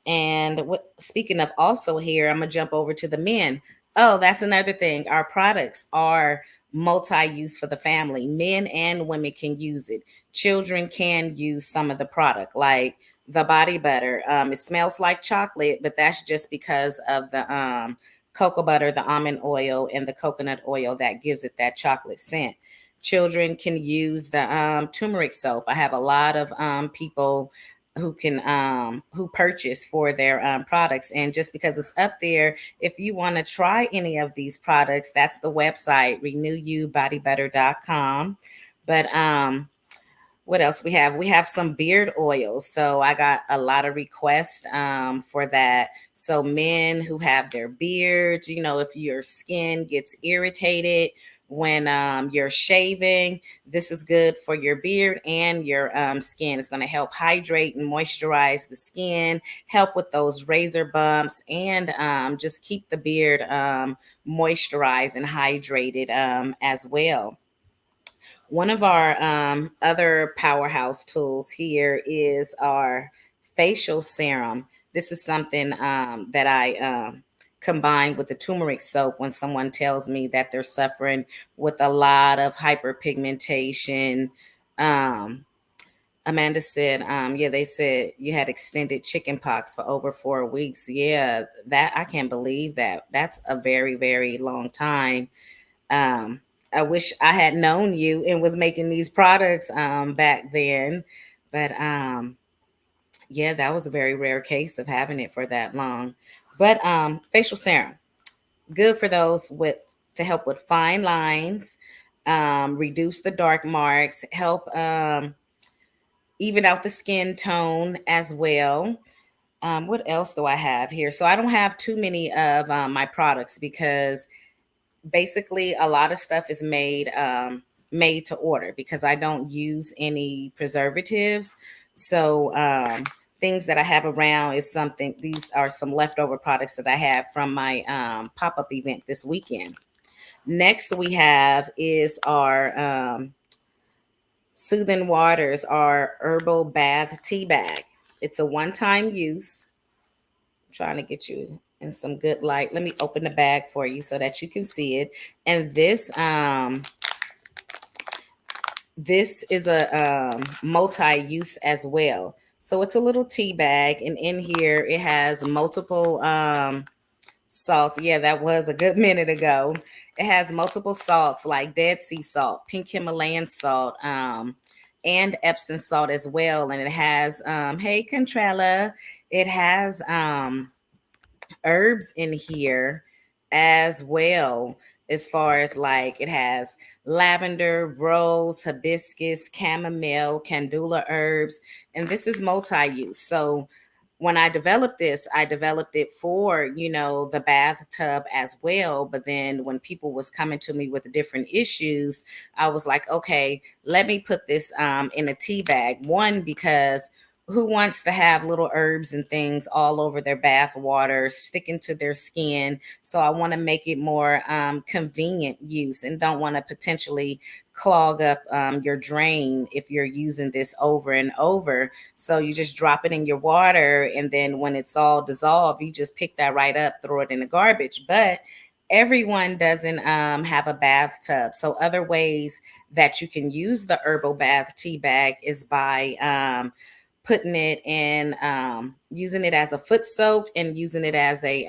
And speaking of also here, I'm gonna jump over to the men. Oh, that's another thing. Our products are multi-use for the family. Men and women can use it. Children can use some of the product, like the body butter. It smells like chocolate, but that's just because of the cocoa butter, the almond oil, and the coconut oil that gives it that chocolate scent. Children can use the turmeric soap. I have a lot of people who purchase for their products, and just because it's up there, if you want to try any of these products, that's the website, RenewYouBodyButter.com. But what else we have some beard oils, so I got a lot of requests for that. So men who have their beards, if your skin gets irritated when you're shaving, this is good for your beard and your skin. It's going to help hydrate and moisturize the skin, help with those razor bumps, and just keep the beard moisturized and hydrated as well. One of our other powerhouse tools here is our facial serum. This is something that I combine with the turmeric soap when someone tells me that they're suffering with a lot of hyperpigmentation. Um, Amanda said, yeah, they said you had extended chicken pox for over 4 weeks. Yeah, that I can't believe that. That's a very, very long time. um, I wish I had known you and was making these products back then. But yeah, that was a very rare case of having it for that long. But facial serum, good for those with to help with fine lines, reduce the dark marks, help even out the skin tone as well. What else do I have here? So I don't have too many of my products because basically a lot of stuff is made to order because I don't use any preservatives. So things that I have around is something. These are some leftover products that I have from my pop-up event this weekend. Next we have is our Soothing Waters, our herbal bath tea bag. It's a one-time use. I'm trying to get you in some good light. Let me open the bag for you so that you can see it. And this is a multi-use as well. So it's a little tea bag, and in here it has multiple salts. Yeah, that was a good minute ago. It has multiple salts like Dead Sea salt, pink Himalayan salt, and Epsom salt as well. And it has, hey, Contrala, it has herbs in here as well, as far as like it has lavender, rose, hibiscus, chamomile, candula herbs, and this is multi-use. So when I developed this, I developed it for, the bathtub as well. But then when people was coming to me with different issues, I was like, okay, let me put this in a tea bag. One, because who wants to have little herbs and things all over their bath water sticking to their skin? So I want to make it more convenient use and don't want to potentially clog up your drain if you're using this over and over. So you just drop it in your water, and then when it's all dissolved, you just pick that right up, throw it in the garbage. But everyone doesn't have a bathtub. So other ways that you can use the herbal bath tea bag is by putting it in, using it as a foot soak and using it as a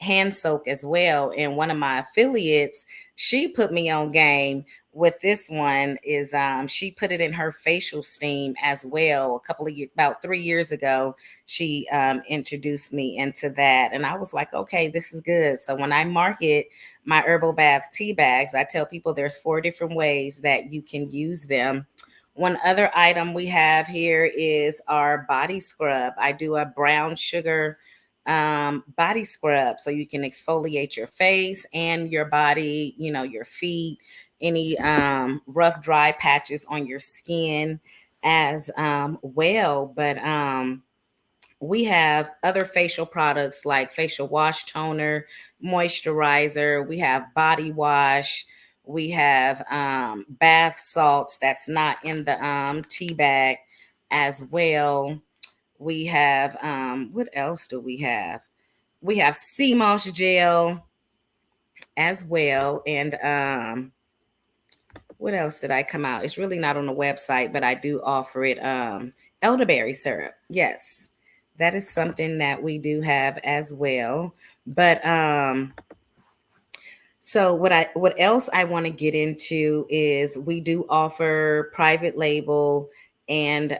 hand soak as well. And one of my affiliates, she put me on game with this one is she put it in her facial steam as well. A couple of years, about 3 years ago, she introduced me into that, and I was like, okay, this is good. So when I market my herbal bath tea bags, I tell people there's 4 different ways that you can use them. One other item we have here is our body scrub. I do a brown sugar body scrub so you can exfoliate your face and your body, your feet, any rough, dry patches on your skin as well. But we have other facial products like facial wash toner, moisturizer. We have body wash. We have bath salts that's not in the tea bag as well. We have, what else do we have? We have sea moss gel as well. And what else did I come out? It's really not on the website, but I do offer it. Elderberry syrup. Yes, that is something that we do have as well. But so what else I want to get into is we do offer private label and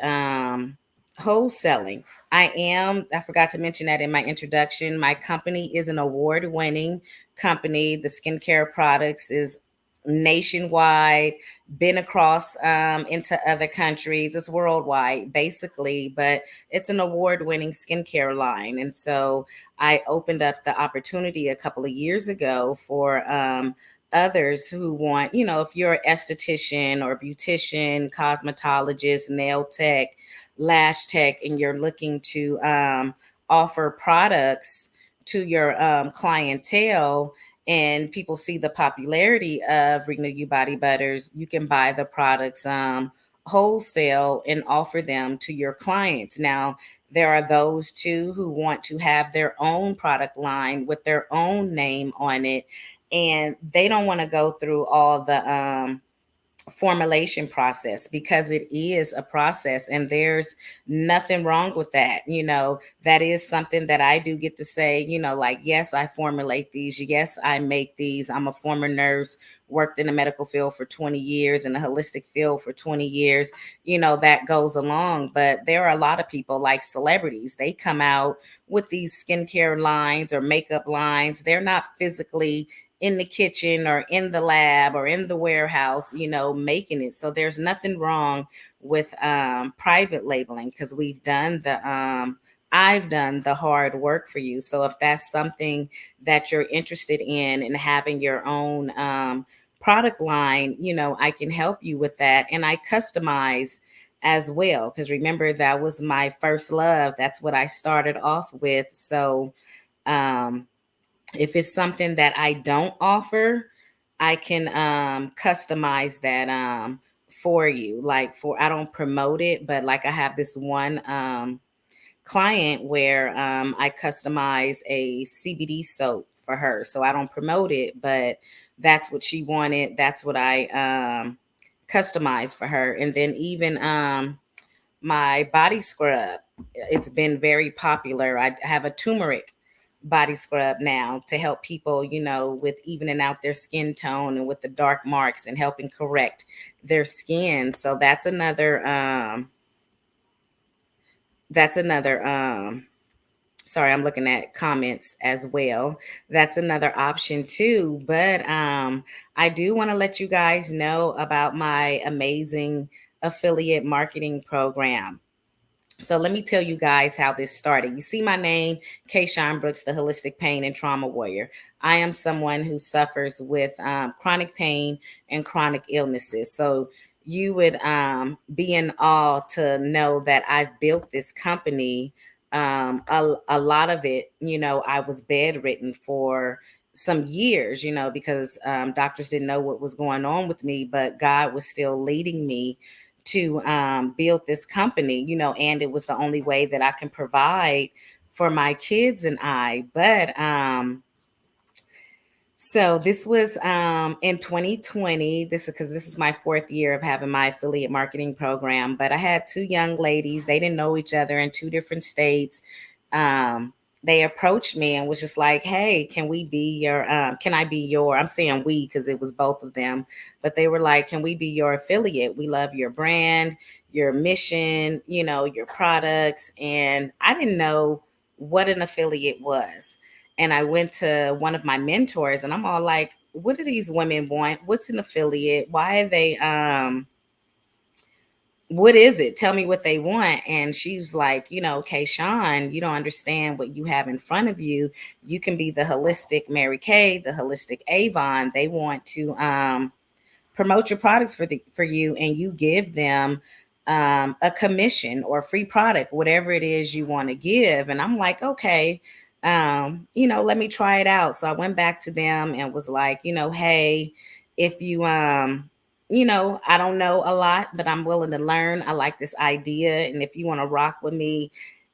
wholesaling. I forgot to mention that in my introduction. My company is an award-winning company. The skincare products is nationwide, been across into other countries. It's worldwide, basically, but it's an award-winning skincare line. And so I opened up the opportunity a couple of years ago for others who want, if you're an esthetician or beautician, cosmetologist, nail tech, lash tech, and you're looking to offer products to your clientele, and people see the popularity of RenewYou body butters, you can buy the products wholesale and offer them to your clients. Now, there are those too who want to have their own product line with their own name on it, and they don't want to go through all the formulation process, because it is a process and there's nothing wrong with that. That is something that I do get to say, like, yes, I formulate these, yes, I make these. I'm a former nurse, worked in the medical field for 20 years, in the holistic field for 20 years. That goes along. But there are a lot of people, like celebrities, they come out with these skincare lines or makeup lines. They're not physically in the kitchen or in the lab or in the warehouse, making it. So there's nothing wrong with private labeling, because we've done the I've done the hard work for you. So if that's something that you're interested in having your own product line, I can help you with that. And I customize as well. Because remember, that was my first love. That's what I started off with. So um, if it's something that I don't offer, I can customize that for you. Like I don't promote it, but like I have this one client where I customize a CBD soap for her. So I don't promote it, but that's what she wanted. That's what I customized for her. And then even my body scrub, it's been very popular. I have a turmeric body scrub now to help people, with evening out their skin tone and with the dark marks and helping correct their skin. So that's another sorry, I'm looking at comments as well. That's another option too. But I do want to let you guys know about my amazing affiliate marketing program. So let me tell you guys how this started. You see my name, Kayshaun Brooks, the Holistic Pain and Trauma Warrior. I am someone who suffers with chronic pain and chronic illnesses. So you would be in awe to know that I've built this company. A lot of it, I was bedridden for some years, because doctors didn't know what was going on with me, but God was still leading me to build this company, and it was the only way that I can provide for my kids and I. But so this was in 2020. This is my fourth year of having my affiliate marketing program. But I had two young ladies. They didn't know each other in two different states. Um, they approached me and was just like, "Hey, can we be your? Can I be your?" I'm saying we because it was both of them. But they were like, "Can we be your affiliate? We love your brand, your mission, your products." And I didn't know what an affiliate was. And I went to one of my mentors and I'm all like, what do these women want? What's an affiliate? Why are they what is it? Tell me what they want. And she's like, Kayshaun, you don't understand what you have in front of you. You can be the holistic Mary Kay, the holistic Avon. They want to promote your products for you, and you give them a commission or free product, whatever it is you want to give. And I'm like, okay, let me try it out. So I went back to them and was like, hey, if you I don't know a lot, but I'm willing to learn. I like this idea, and if you want to rock with me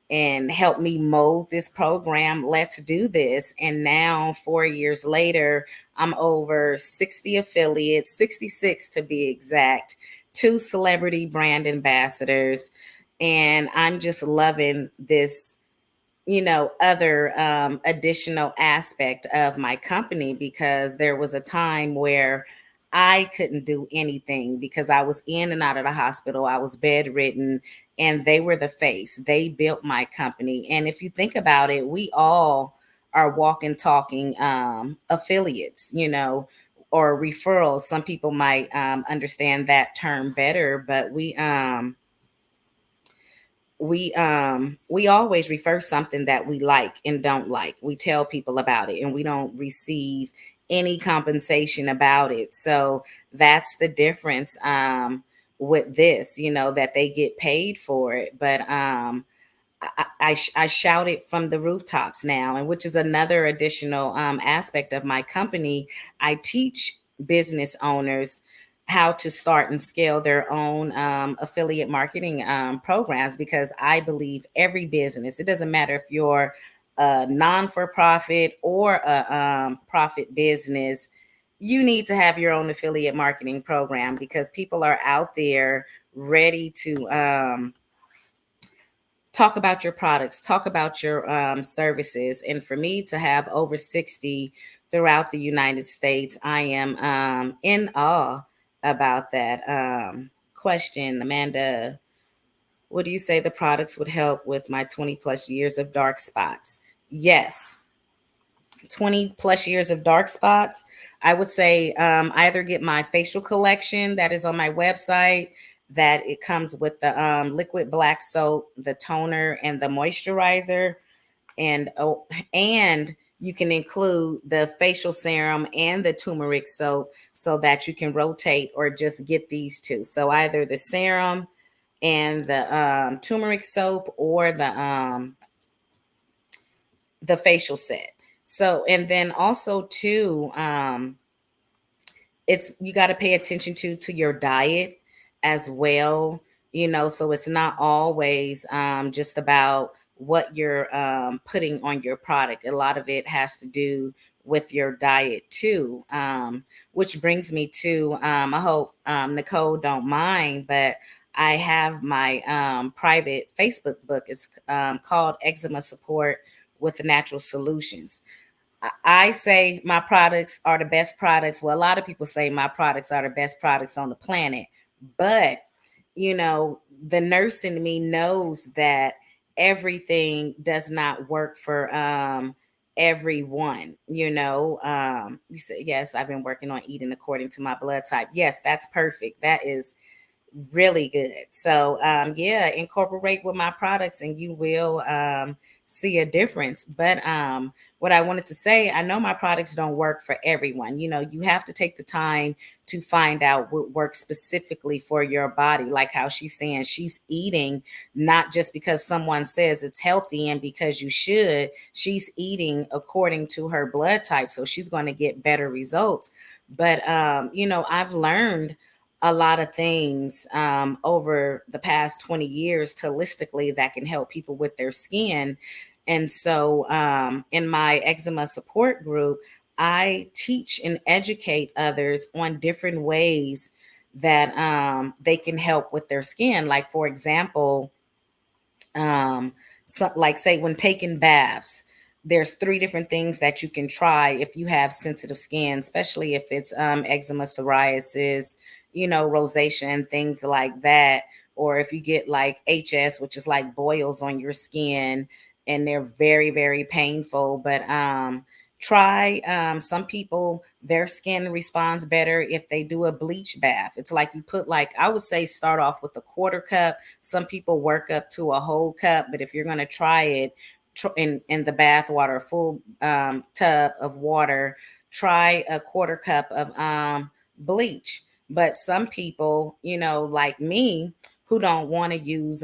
and help me mold this program, let's do this. And now 4 years later, I'm over 60 affiliates, 66 to be exact, two celebrity brand ambassadors. And I'm just loving this, other additional aspect of my company, because there was a time where I couldn't do anything because I was in and out of the hospital. I was bedridden, and they were the face. They built my company. And if you think about it, we all are walking, talking affiliates, or referrals. Some people might understand that term better, but we always refer something that we like and don't like. We tell people about it and we don't receive any compensation about it. So that's the difference with this, that they get paid for it. But I shout it from the rooftops now, and which is another additional aspect of my company. I teach business owners how to start and scale their own affiliate marketing programs, because I believe every business, it doesn't matter if you're a non-for-profit or a profit business, you need to have your own affiliate marketing program, because people are out there ready to talk about your products, talk about your services. And for me to have over 60 throughout the United States, I am in awe about that. Question, Amanda, what do you say the products would help with my 20 plus years of dark spots? Yes, 20 plus years of dark spots. I would say either get my facial collection that is on my website. that it comes with the liquid black soap, the toner, and the moisturizer, and and you can include the facial serum and the turmeric soap so that you can rotate or just get these two. So either the serum and the turmeric soap, or the facial set. So, and then also too, it's, you got to pay attention to your diet as well, you know, so it's not always just about what you're putting on your product. A lot of it has to do with your diet too, which brings me to I hope Nicole don't mind, but I have my private Facebook book. It's called Eczema Support with Natural Solutions. I say my products are the best products. Well, a lot of people say my products are the best products on the planet, but you know, the nurse in me knows that everything does not work for everyone. You know, you said yes. I've been working on eating according to my blood type. Yes, that's perfect. That is really good. So yeah, incorporate with my products and you will see a difference. But what I wanted to say, I know my products don't work for everyone. You know, you have to take the time to find out what works specifically for your body, like how she's saying she's eating not just because someone says it's healthy and because you should. She's eating according to her blood type, so she's going to get better results. But you know, I've learned a lot of things over the past 20 years holistically that can help people with their skin. And so in my eczema support group, I teach and educate others on different ways that they can help with their skin. Like, for example, so, like say when taking baths, there's three different things that you can try if you have sensitive skin, especially if it's eczema, psoriasis, you know, rosacea and things like that, or if you get like HS, which is like boils on your skin and they're very very painful. But try, some people, their skin responds better if they do a bleach bath. It's like you put, like, I would say start off with a quarter cup. Some people work up to a whole cup, but if you're going to try it in the bath water, full tub of water, try a quarter cup of bleach. But some people, you know, like me, who don't want to use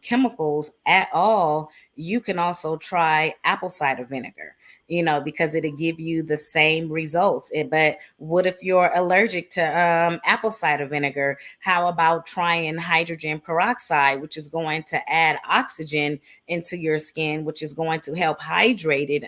chemicals at all, you can also try apple cider vinegar, you know, because it'll give you the same results. But what if you're allergic to apple cider vinegar? How about trying hydrogen peroxide, which is going to add oxygen into your skin, which is going to help hydrate it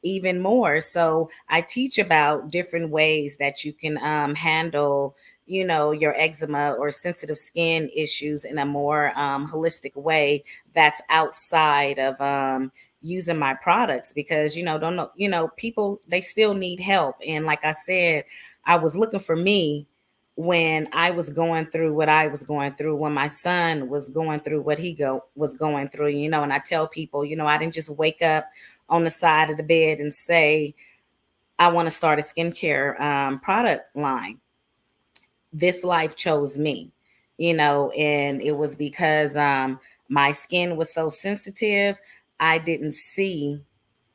even more? So I teach about different ways that you can handle, you know, your eczema or sensitive skin issues in a more holistic way that's outside of using my products. Because, you know, don't know, you know, people, they still need help. And like I said, I was looking for me when I was going through what I was going through, when my son was going through what he was going through, you know. And I tell people, you know, I didn't just wake up on the side of the bed and say I want to start a skincare product line. This life chose me, you know, and it was because my skin was so sensitive. I didn't see,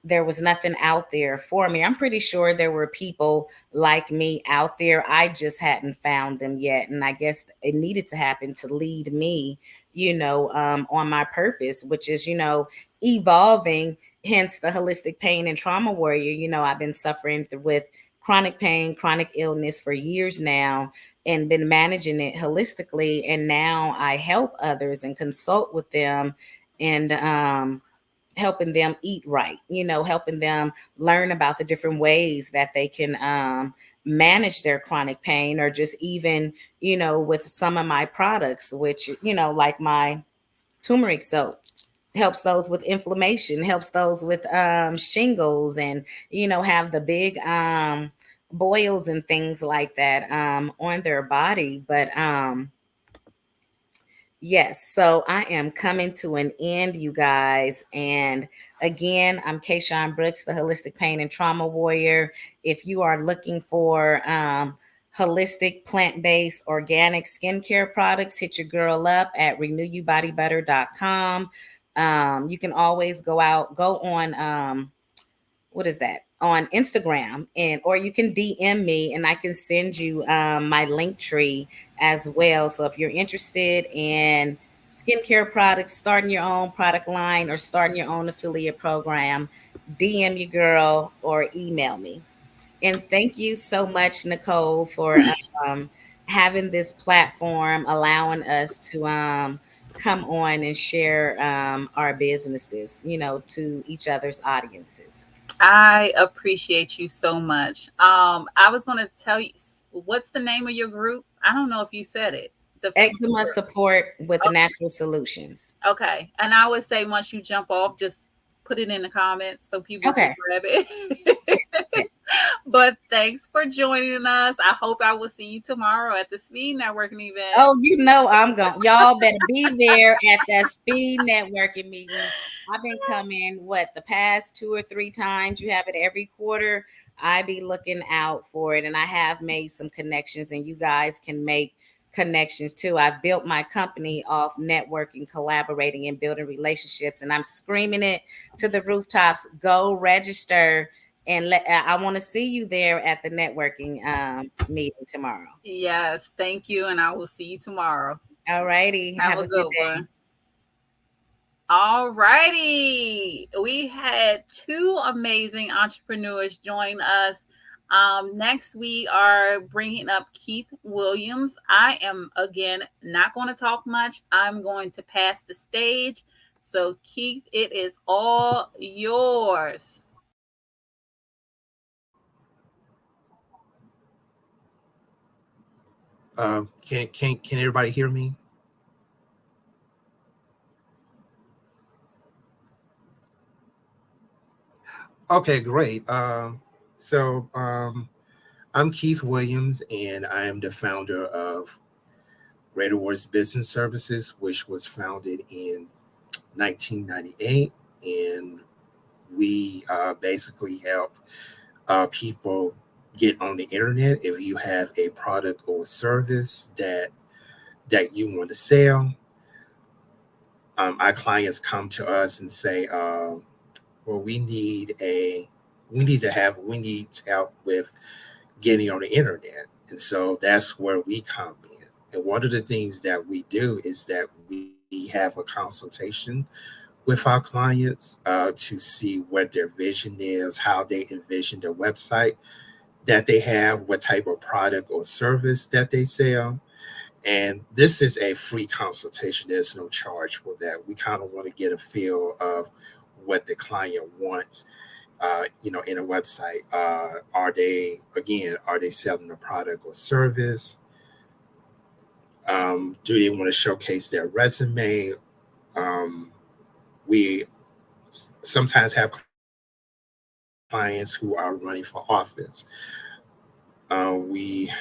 there was nothing out there for me. I'm pretty sure there were people like me out there. I just hadn't found them yet. And I guess it needed to happen to lead me, you know, on my purpose, which is, you know, evolving, hence the holistic pain and trauma warrior. You know, I've been suffering with chronic pain, chronic illness for years now, and been managing it holistically. And now I help others and consult with them, and helping them eat right, you know, helping them learn about the different ways that they can manage their chronic pain, or just even, you know, with some of my products, which, you know, like my turmeric soap helps those with inflammation, helps those with shingles, and, you know, have the big boils and things like that on their body. But yes, so I am coming to an end, you guys. And again, I'm Kayshaun Brooks, the Holistic Pain and Trauma Warrior. If you are looking for holistic, plant-based, organic skincare products, hit your girl up at RenewYouBodyButter.com. You can always go on what is that, on Instagram, and or you can DM me and I can send you my link tree as well. So if you're interested in skincare products, starting your own product line or starting your own affiliate program, DM your girl or email me. And thank you so much, Nicole, for um, having this platform, allowing us to come on and share our businesses, to each other's audiences.
I appreciate you so much. I was going to tell you, what's the name of your group? I don't know if you said it. The Facebook
Eczema
group.
support with natural solutions.
Okay. And I would say once you jump off, just put it in the comments so people can
Okay.
grab it. But thanks for joining us. I hope I will see you tomorrow at the Speed Networking event.
Oh, I'm going. Y'all better be there at that speed networking meeting. I've been coming, the past 2 or 3 times. You have it every quarter. I be looking out for it, and I have made some connections, and you guys can make connections too. I've built my company off networking, collaborating, and building relationships, and I'm screaming it to the rooftops. Go register, and I want to see you there at the networking meeting tomorrow.
Yes, thank you. And I will see you tomorrow.
All righty.
Have
Have
a
a good
good
day.
one. All righty. We had two amazing entrepreneurs join us. Next, we are bringing up Keith Williams. I am, again, not going to talk much. I'm going to pass the stage. So, Keith, it is all yours.
Can everybody hear me? Okay, great. I'm Keith Williams, and I am the founder of RenewYou Business Services, which was founded in 1998, and we basically help people get on the internet. If you have a product or service that you want to sell, our clients come to us and say, well, we need help with getting on the internet. And so that's where we come in. And one of the things that we do is that we have a consultation with our clients to see what their vision is, how they envision their website that they have, what type of product or service that they sell. And this is a free consultation. There's no charge for that. We kind of want to get a feel of what the client wants, in a website. Are they selling a product or service? Do they want to showcase their resume? Um, we sometimes have clients who are running for office. We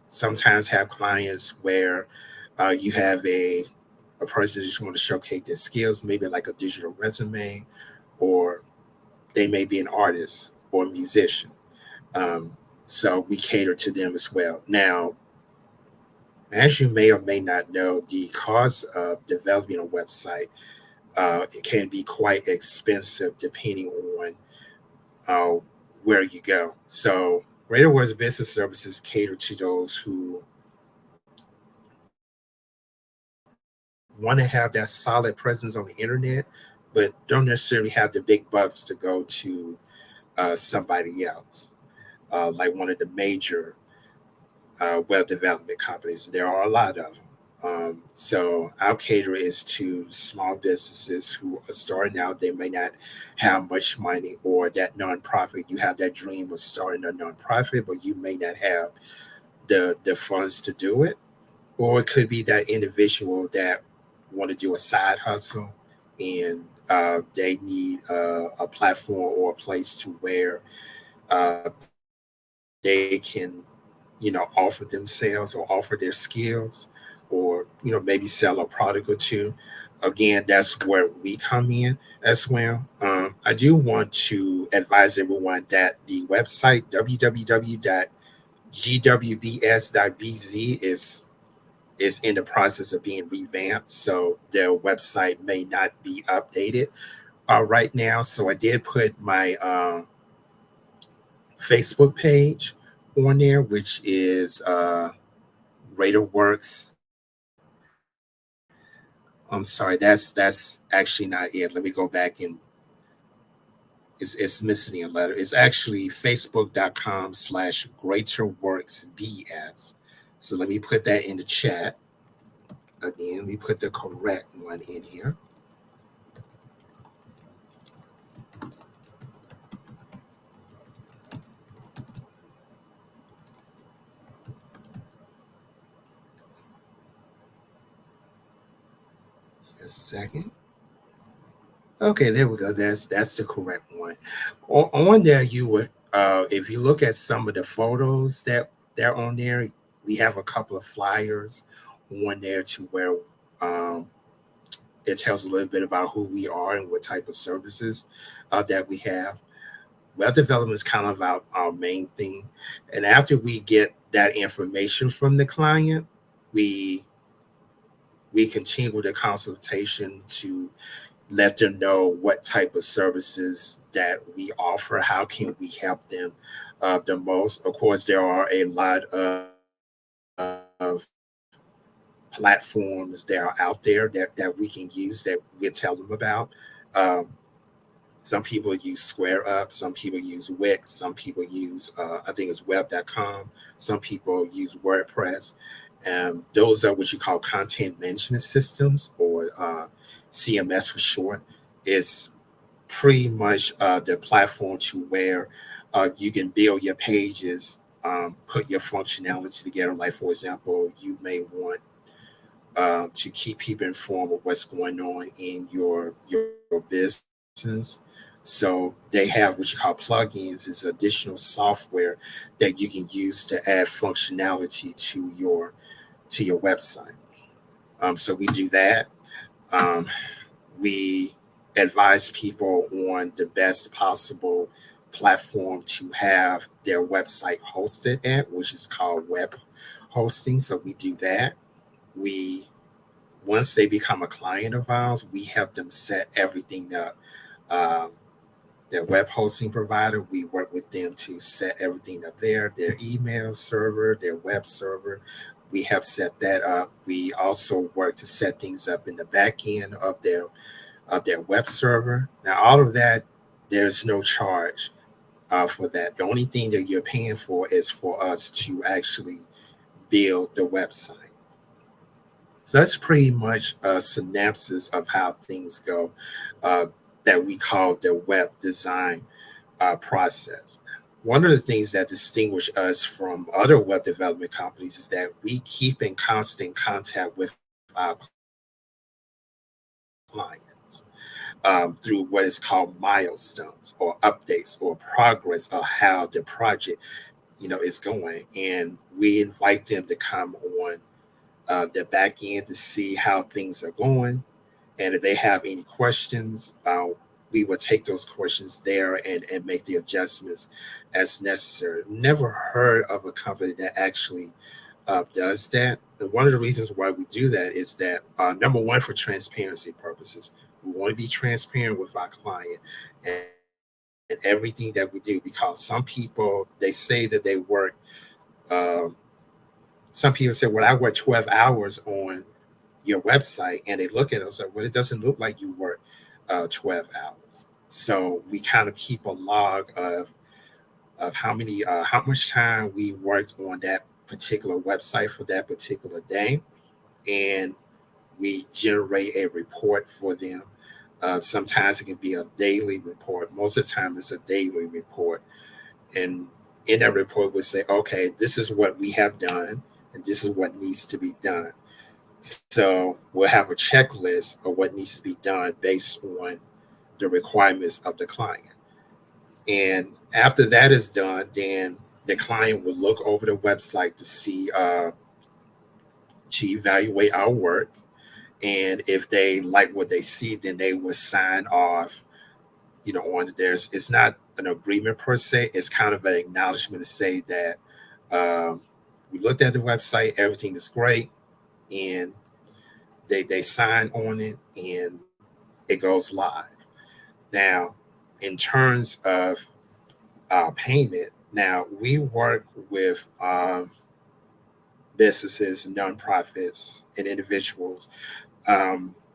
sometimes have clients where you have a person that just want to showcase their skills, maybe like a digital resume, or they may be an artist or a musician. Um, so we cater to them as well. Now, as you may or may not know, the cost of developing a website it can be quite expensive depending on uh, where you go. So, Greater Words Business Services cater to those who want to have that solid presence on the internet, but don't necessarily have the big bucks to go to somebody else, like one of the major web development companies. There are a lot of them. So our cater is to small businesses who are starting out. They may not have much money, or that nonprofit. You have that dream of starting a nonprofit, but you may not have the funds to do it. Or it could be that individual that want to do a side hustle, and they need a platform or a place to where they can, offer themselves or offer their skills, or maybe sell a product or two. Again, that's where we come in as well. I do want to advise everyone that the website gwbs.bz is in the process of being revamped, so their website may not be updated right now. So I did put my Facebook page on there, which is RadarWorks. I'm sorry, that's actually not it. Let me go back and it's missing a letter. It's actually facebook.com/greaterworksbs. So let me put that in the chat again. Let me put the correct one in here. Just a second. Okay, there we go. That's the correct one. On there, you would if you look at some of the photos that they're on there, we have a couple of flyers on there to where um, it tells a little bit about who we are and what type of services that we have. Web development is kind of our main thing, and after we get that information from the client, we we continue with the consultation to let them know what type of services that we offer. How can we help them the most? Of course, there are a lot of platforms that are out there that we can use that we tell them about. Um, some people use Square Up, some people use Wix, some people use I think it's web.com, some people use WordPress. Those are what you call content management systems, or CMS for short. Is pretty much the platform to where you can build your pages, put your functionality together. Like, for example, you may want to keep people informed of what's going on in your business. So they have what you call plugins. It's additional software that you can use to add functionality to your website. So we do that. Um, we advise people on the best possible platform to have their website hosted at, which is called web hosting. So we do that. We Once they become a client of ours, we help them set everything up. Um, their web hosting provider, we work with them to set everything up there, their email server, their web server. We have set that up. We also work to set things up in the back end of their web server. Now, all of that, there's no charge for that. The only thing that you're paying for is for us to actually build the website. So that's pretty much a synopsis of how things go uh, that we call the web design process. One of the things that distinguish us from other web development companies is that we keep in constant contact with our clients through what is called milestones or updates or progress of how the project is going, and we invite them to come on the back end to see how things are going. And if they have any questions, we will take those questions there and make the adjustments as necessary. Never heard of a company that actually does that. And one of the reasons why we do that is that, number one, for transparency purposes, we want to be transparent with our client and everything that we do, because some people, they say that they work. Um, some people say, "Well, I work 12 hours on your website," and they look at us like, "Well, it doesn't look like you work 12 hours." So we kind of keep a log of how much time we worked on that particular website for that particular day, and we generate a report for them. Sometimes it can be a daily report. Most of the time, it's a daily report, and in that report, we say, "Okay, this is what we have done, and this is what needs to be done." So we'll have a checklist of what needs to be done based on the requirements of the client. And after that is done, then the client will look over the website to see to evaluate our work. And if they like what they see, then they will sign off. On there's It's not an agreement per se. It's kind of an acknowledgement to say that Um, we looked at the website, everything is great, and they sign on it, and it goes live. Now, in terms of payment, now we work with businesses, nonprofits, and individuals.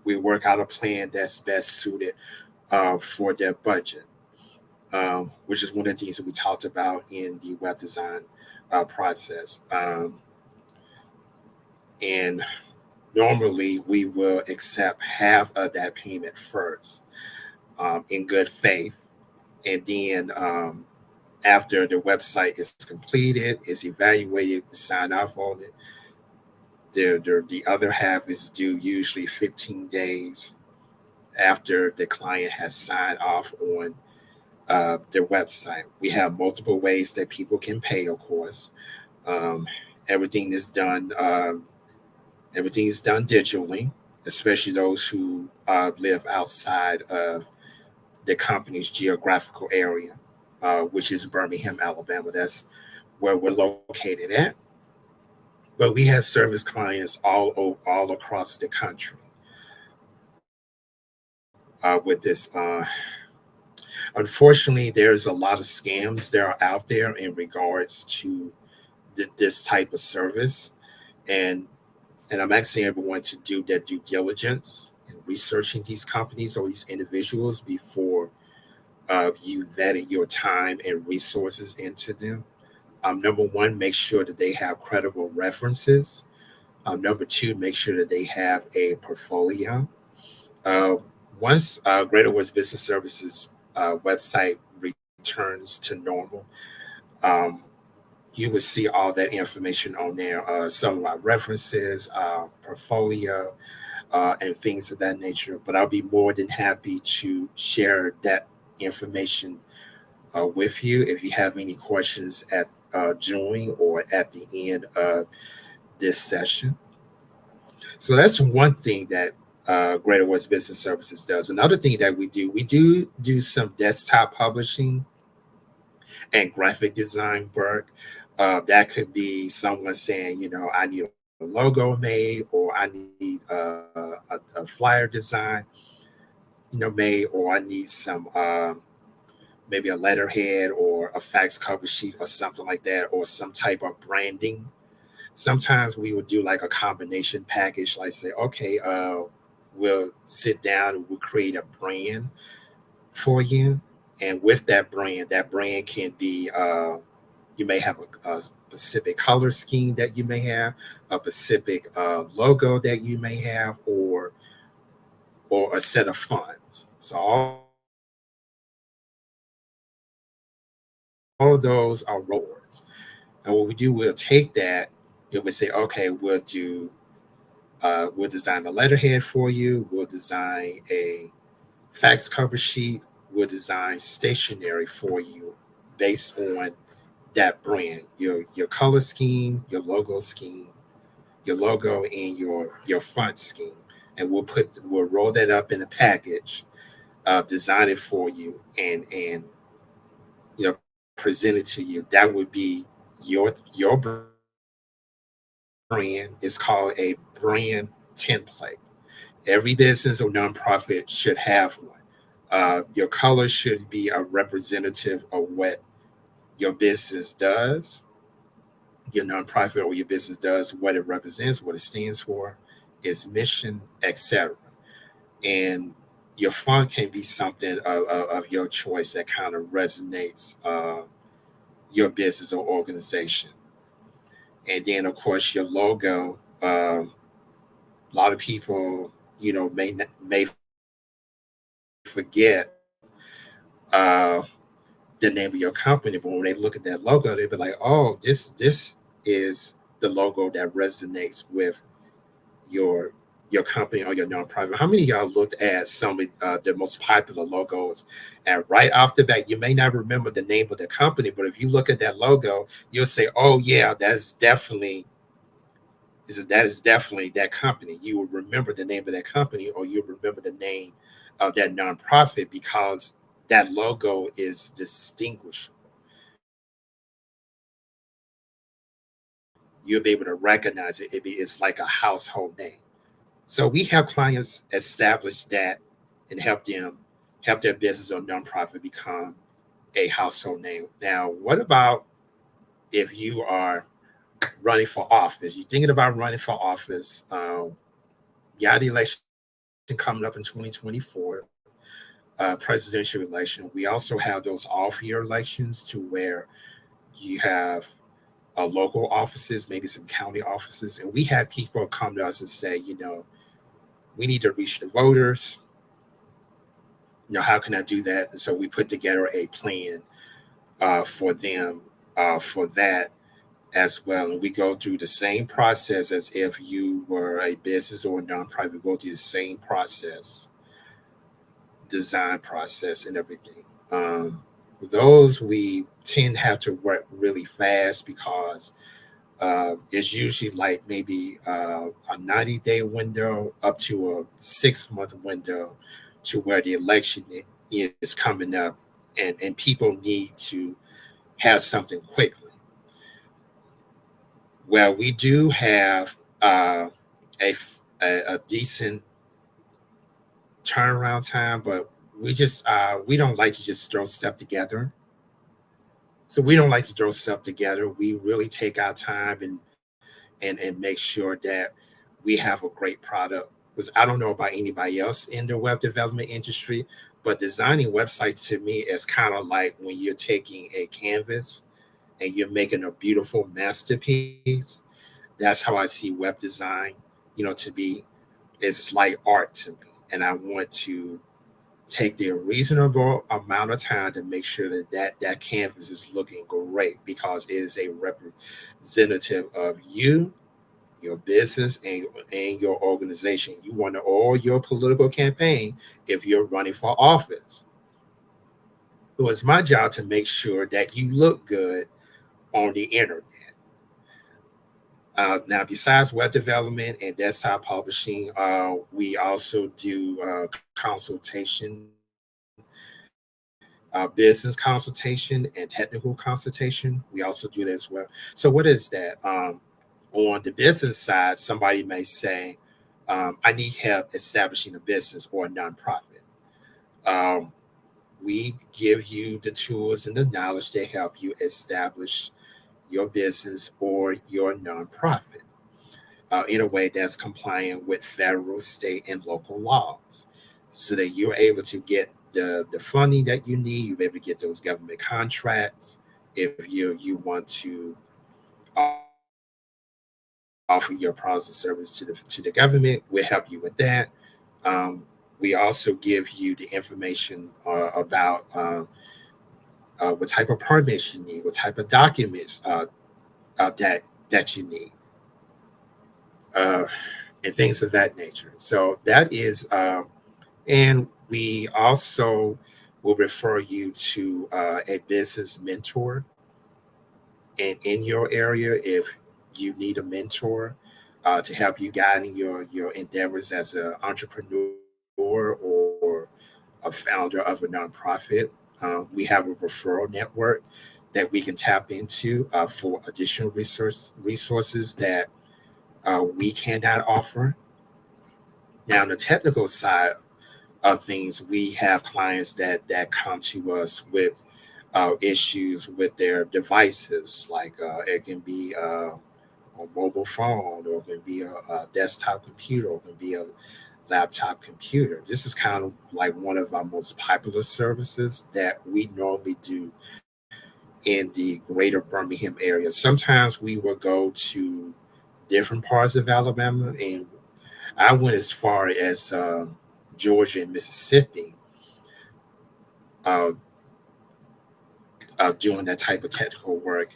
We work out a plan that's best suited for their budget, which is one of the things that we talked about in the web design process. And normally we will accept half of that payment first in good faith. And then after the website is completed, is evaluated, we sign off on it, the other half is due usually 15 days after the client has signed off on their website. We have multiple ways that people can pay, of course. Um, everything is done. Everything is done digitally, especially those who live outside of the company's geographical area, which is Birmingham, Alabama. That's where we're located at. But we have service clients all across the country with this. Unfortunately, there's a lot of scams that are out there in regards to this type of service, and I'm asking everyone to do their due diligence in researching these companies or these individuals before you vetted your time and resources into them. Number one, make sure that they have credible references. Number two, make sure that they have a portfolio. Uh, Once Greater Woods Business Services website returns to normal, um, you will see all that information on there. Some of our references, portfolio, and things of that nature. But I'll be more than happy to share that information with you if you have any questions at during or at the end of this session. So that's one thing that Greater West Business Services does. Another thing that we do some desktop publishing and graphic design work. That could be someone saying, I need a logo made, or I need a flyer design, made, or I need some maybe a letterhead or a fax cover sheet or something like that, or some type of branding. Sometimes we would do like a combination package, like say, okay, we'll sit down and we'll create a brand for you. And with that brand can be, you may have a specific color scheme that you may have, a specific logo that you may have, or a set of fonts. So all those are roles. And what we do, we'll take that, and we'll say, okay, we'll design the letterhead for you. We'll design a fax cover sheet. We'll design stationery for you based on that brand, your color scheme, your logo scheme, your logo, and your font scheme. And we'll roll that up in a package, design it for you, and present it to you. That would be your brand. It's called a brand template. Every business or nonprofit should have one. Your color should be a representative of what your business does, your nonprofit or your business does, what it represents, what it stands for, its mission, etc. And your font can be something of your choice that kind of resonates your business or organization. And then, of course, your logo. A lot of people, may forget uh, the name of your company, but when they look at that logo, they'll be like, "Oh, this is the logo that resonates with your your company or your nonprofit." How many of y'all looked at some of the most popular logos, and right off the bat, you may not remember the name of the company, but if you look at that logo, you'll say, "Oh yeah, that is definitely that company." You will remember the name of that company, or you'll remember the name of that nonprofit because that logo is distinguishable. you'll be able to recognize it. It's like a household name. So we have clients establish that and help their business or nonprofit become a household name. Now, what about if you are running for office? You're thinking about running for office. Got the election coming up in 2024, presidential election. We also have those off-year elections to where you have local offices, maybe some county offices, and we have people come to us and say, we need to reach the voters. How can I do that? And so we put together a plan for them for that as well. And we go through the same process as if you were a business or a nonprofit. We go through the same process, design process, and everything. Those we tend to have to work really fast because it's usually like maybe a 90-day window up to a 6-month window to where the election is coming up, and people need to have something quickly. Well, we do have a, a decent turnaround time, but we don't like to just throw stuff together. So we don't like to throw stuff together. We really take our time and make sure that we have a great product. Because I don't know about anybody else in the web development industry, but designing websites to me is kind of like when you're taking a canvas and you're making a beautiful masterpiece. That's how I see web design, to be. It's like art to me. And I want to take the reasonable amount of time to make sure that canvas is looking great because it is a representative of you, your business, and your organization. You want to all your political campaign if you're running for office. So it's my job to make sure that you look good on the internet. Now, besides web development and desktop publishing, we also do consultation, business consultation, and technical consultation. We also do that as well. So, what is that? On the business side, somebody may say, I need help establishing a business or a nonprofit. Um, we give you the tools and the knowledge to help you establish your business or your nonprofit in a way that's compliant with federal, state, and local laws so that you're able to get the funding that you need. You're able to get those government contracts if you want to offer your products and service to the government. We'll help you with that. We also give you the information about what type of permits you need, what type of documents that you need, uh, and things of that nature. So that is, and we also will refer you to a business mentor in your area if you need a mentor to help you guide in your endeavors as an entrepreneur or a founder of a nonprofit. We have a referral network that we can tap into for additional resources that we cannot offer. Now, on the technical side of things, we have clients that come to us with issues with their devices, like it can be a mobile phone, or it can be a desktop computer, or it can be a laptop computer. This is kind of like one of our most popular services that we normally do in the greater Birmingham area. Sometimes we will go to different parts of Alabama, and I went as far as Georgia and Mississippi uh, doing that type of technical work,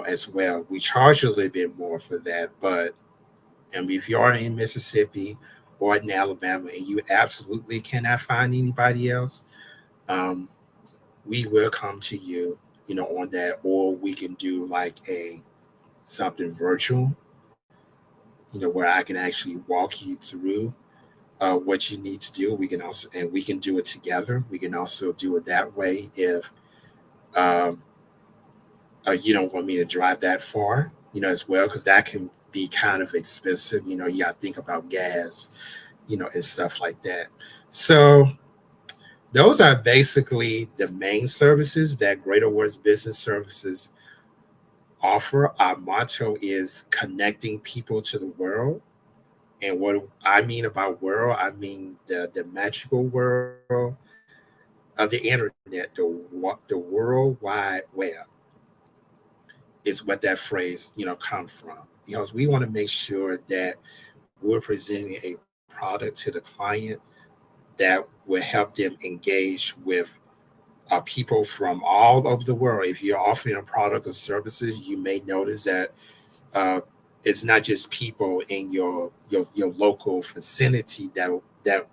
as well. We charge a little bit more for that, but if you are in Mississippi or in Alabama and you absolutely cannot find anybody else, um, we will come to you, on that, or we can do like a something virtual, where I can actually walk you through what you need to do. We can also, and we can do it together. We can also do it that way if um, you don't want me to drive that far. as well, because that can be kind of expensive. You got to think about gas, and stuff like that. So those are basically the main services that Greater Words Business Services offer. Our motto is connecting people to the world. And what I mean about world, I mean the magical world of the internet, the World Wide Web is what that phrase, comes from. Because we want to make sure that we're presenting a product to the client that will help them engage with people from all over the world. If you're offering a product or services, you may notice that uh, it's not just people in your local vicinity that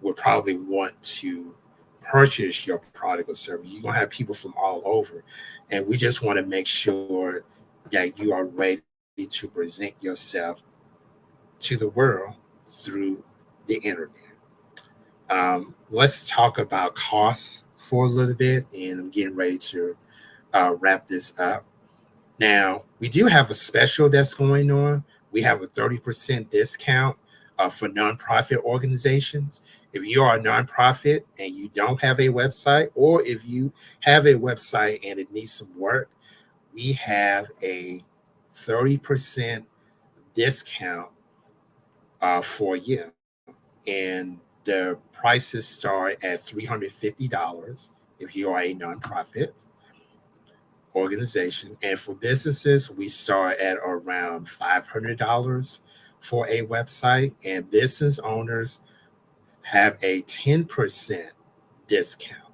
would probably want to purchase your product or service. You're gonna have people from all over, and we just want to make sure that you are ready to present yourself to the world through the internet. Let's talk about costs for a little bit, and I'm getting ready to wrap this up. Now, we do have a special that's going on. We have a 30% discount for nonprofit organizations. If you are a nonprofit and you don't have a website, or if you have a website and it needs some work, we have a 30% discount for you. And the prices start at $350 if you are a nonprofit organization. And for businesses, we start at around $500 for a website, and business owners have a 10% discount.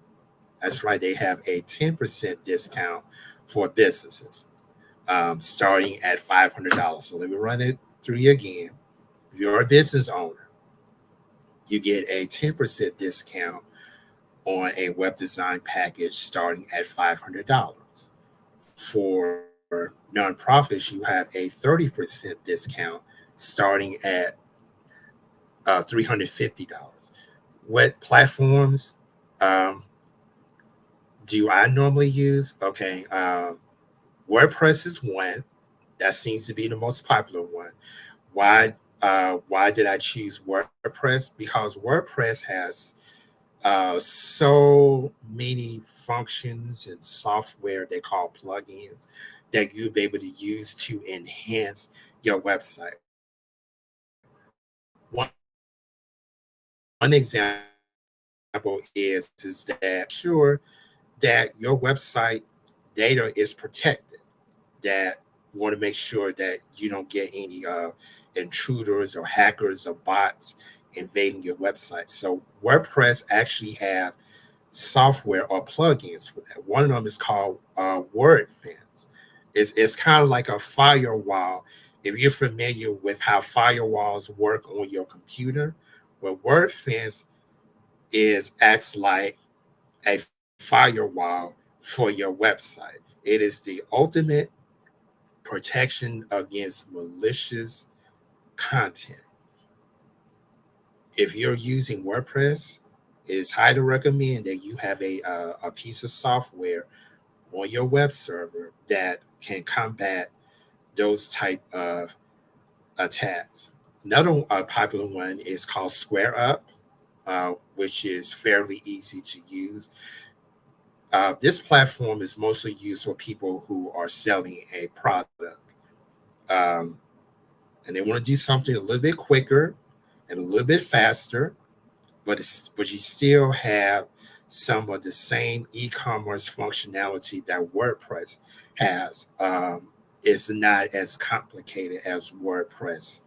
That's right, they have a 10% discount for businesses, starting at $500. So let me run it through you again. If you're a business owner, you get a 10% discount on a web design package starting at $500. For nonprofits, you have a 30% discount starting at $350. What platforms um, do I normally use? Okay, WordPress is one. That seems to be the most popular one. Why did I choose WordPress? Because WordPress has so many functions and software they call plugins that you'll be able to use to enhance your website. One example is that sure that your website data is protected, that you want to make sure that you don't get any intruders or hackers or bots invading your website. So WordPress actually have software or plugins for that. One of them is called WordFence. It's kind of like a firewall. If you're familiar with how firewalls work on your computer, well, WordFence is acts like a firewall for your website. It is the ultimate protection against malicious content. If you're using WordPress, it is highly recommend that you have a piece of software on your web server that can combat those type of attacks. Another popular one is called Square Up, which is fairly easy to use. This platform is mostly used for people who are selling a product, um, and they want to do something a little bit quicker and a little bit faster, but you still have some of the same e-commerce functionality that WordPress has. It's not as complicated as WordPress,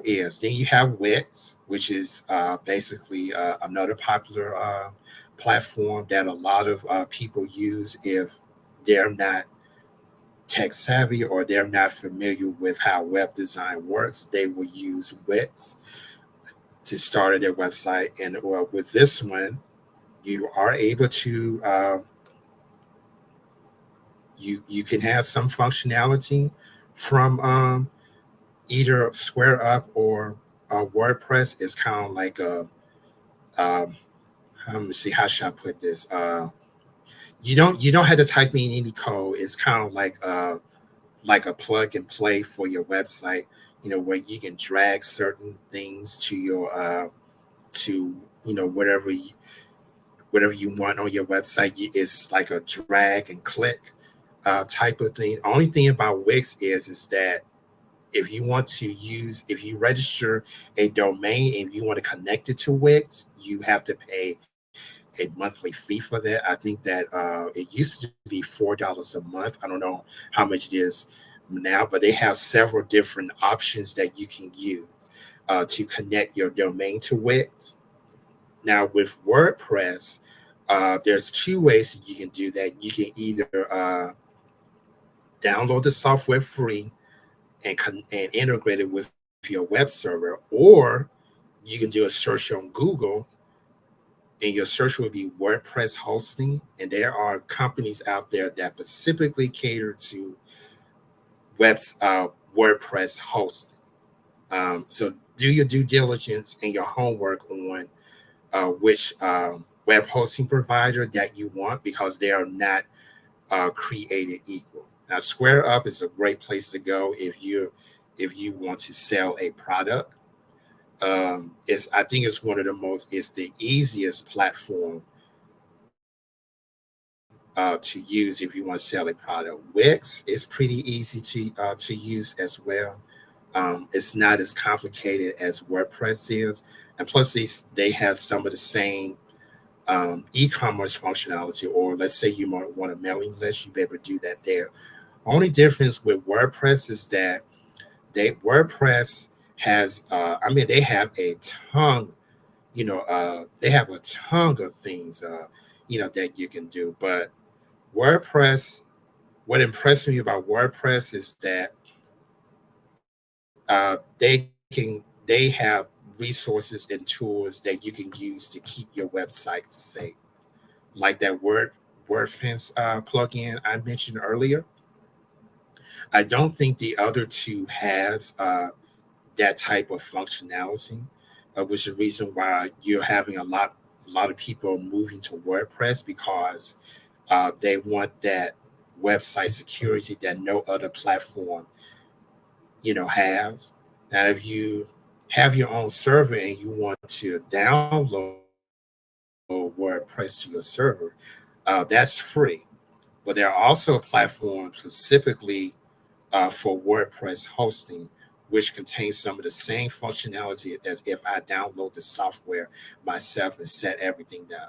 is. Then you have Wix, which is basically another popular platform that a lot of people use if they're not tech savvy or they're not familiar with how web design works. They will use Wix to start their website, and well, with this one, you are able to you can have some functionality from either Square Up or WordPress. Is kind of like a um, let me see, how should I put this? You don't have to type in any code. It's kind of like like a plug and play for your website, where you can drag certain things to your to whatever you want on your website. It's like a drag and click type of thing. Only thing about Wix is that if you register a domain and you want to connect it to Wix, you have to pay a monthly fee for that. I think that it used to be $4 a month. I don't know how much it is now, but they have several different options that you can use to connect your domain to Wix. Now with WordPress, there's two ways that you can do that. You can either download the software free and integrate it with your web server, or you can do a search on Google, and your search will be WordPress hosting. And there are companies out there that specifically cater to WordPress hosting. So do your due diligence and your homework on which web hosting provider that you want, because they are not created equal. Now, Square Up is a great place to go if you want to sell a product. It's I think it's one of the most it's the easiest platform to use if you want to sell a product. Wix is pretty easy to use as well. It's not as complicated as WordPress is, and plus they have some of the same e-commerce functionality. Or let's say you might want a mailing list, you'll be able to do that there. Only difference with WordPress is that WordPress has they have a ton, they have a ton of things that you can do. But WordPress, what impressed me about WordPress is that they have resources and tools that you can use to keep your website safe, like that WordFence plugin I mentioned earlier. I don't think the other two has that type of functionality, which is the reason why you're having a lot of people moving to WordPress, because they want that website security that no other platform has. Now, if you have your own server and you want to download WordPress to your server, that's free. But there are also platforms specifically for WordPress hosting, which contains some of the same functionality as if I download the software myself and set everything down.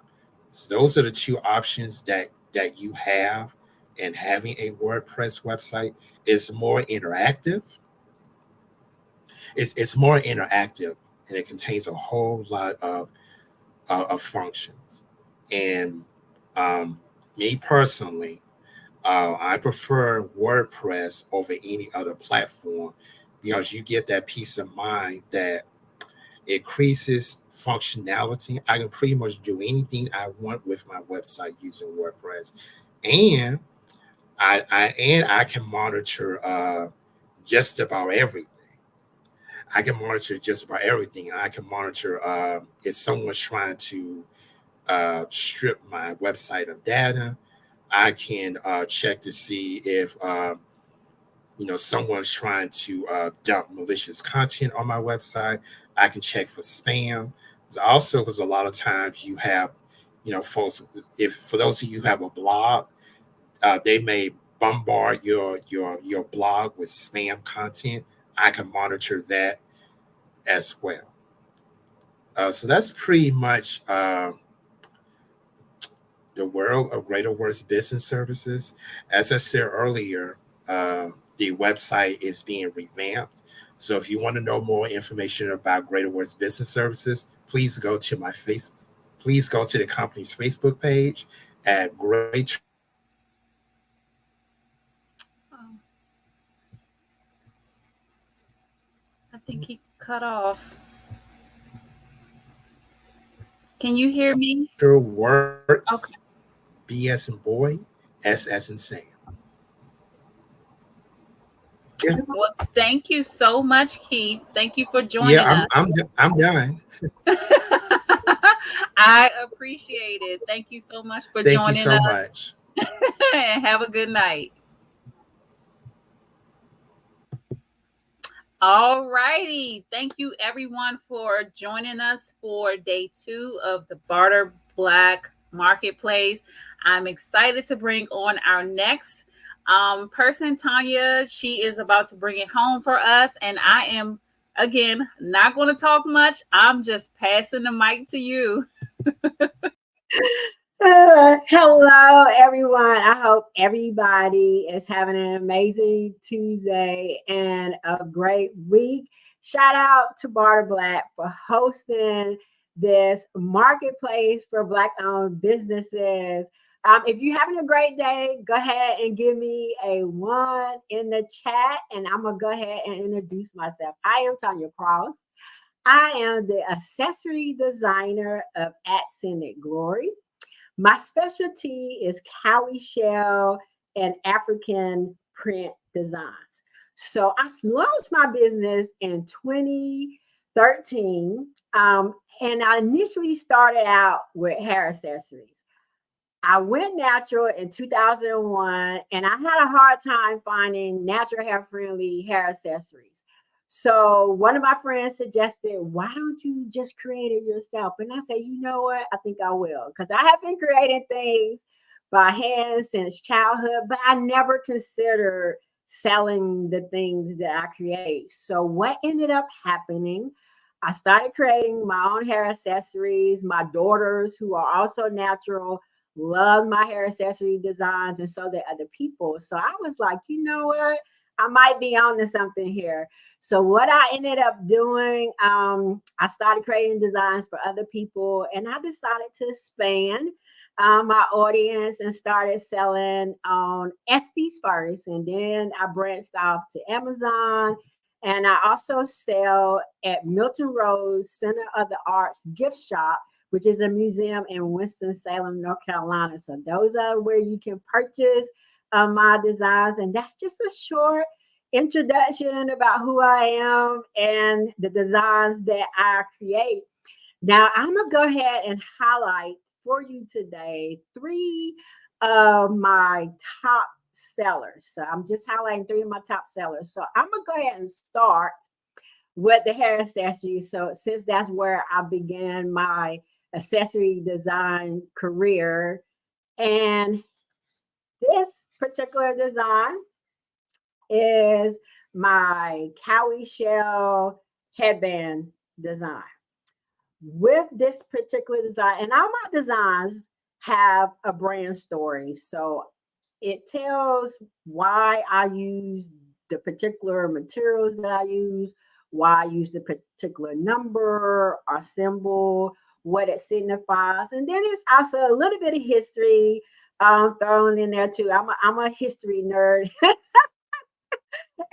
So those are the two options that you have. And having a WordPress website is more interactive. It's more interactive, and it contains a whole lot of functions. And um, me personally, I prefer WordPress over any other platform, because you get that peace of mind that it increases functionality. I can pretty much do anything I want with my website using WordPress, and I can monitor just about everything. I can monitor just about everything. I can monitor if someone's trying to strip my website of data. I can check to see if someone's trying to dump malicious content on my website. I can check for spam. Also, because a lot of times you have, folks. If for those of you who have a blog, they may bombard your blog with spam content. I can monitor that as well. So that's pretty much the world of Greater Works Business Services. As I said earlier, the website is being revamped. So if you want to know more information about Greater Works Business Services, please go to please go to the company's Facebook page at Greater.
Oh, I think he cut off. Can you hear me?
Works,
Okay.
B as in boy, S as in Sam. Yeah,
Well, thank you so much, Keith. Thank you for
yeah,
joining us.
I'm done.
I appreciate it. Thank you so much for
Thank you
joining
so
us.
much.
And have a good night. All righty. Thank you, everyone, for joining us for day 2 of the Barter Black Marketplace. I'm excited to bring on our next person, Tonya. She is about to bring it home for us. And I am, again, not going to talk much. I'm just passing the mic to you.
Hello, everyone. I hope everybody is having an amazing Tuesday and a great week. Shout out to Barter Black for hosting this marketplace for Black-owned businesses. If you're having a great day, go ahead and give me a 1 in the chat, and I'm going to go ahead and introduce myself. I am Tonya Cross. I am the accessory designer of Accent Glory. My specialty is cowrie shell and African print designs. So I launched my business in 2013, and I initially started out with hair accessories. I went natural in 2001, and I had a hard time finding natural hair-friendly hair accessories. So one of my friends suggested, why don't you just create it yourself? And I said, you know what? I think I will, because I have been creating things by hand since childhood, but I never considered selling the things that I create. So what ended up happening, I started creating my own hair accessories. My daughters, who are also natural, love my hair accessory designs, and so did other people. So I was like, you know what? I might be on to something here. So what I ended up doing, I started creating designs for other people, and I decided to expand my audience and started selling on Etsy first, and then I branched off to Amazon, and I also sell at Milton Rose Center of the Arts gift shop, which is a museum in Winston-Salem, North Carolina. So those are where you can purchase my designs, and that's just a short introduction about who I am and the designs that I create. Now, I'm going to go ahead and highlight for you today 3 of my top sellers. So I'm just highlighting 3 of my top sellers. So I'm going to go ahead and start with the hair accessories. So since that's where I began my accessory design career, and this particular design is my cowrie shell headband design. With this particular design, and all my designs have a brand story. So it tells why I use the particular materials that I use, why I use the particular number or symbol, what it signifies. And then it's also a little bit of history thrown in there too. I'm a history nerd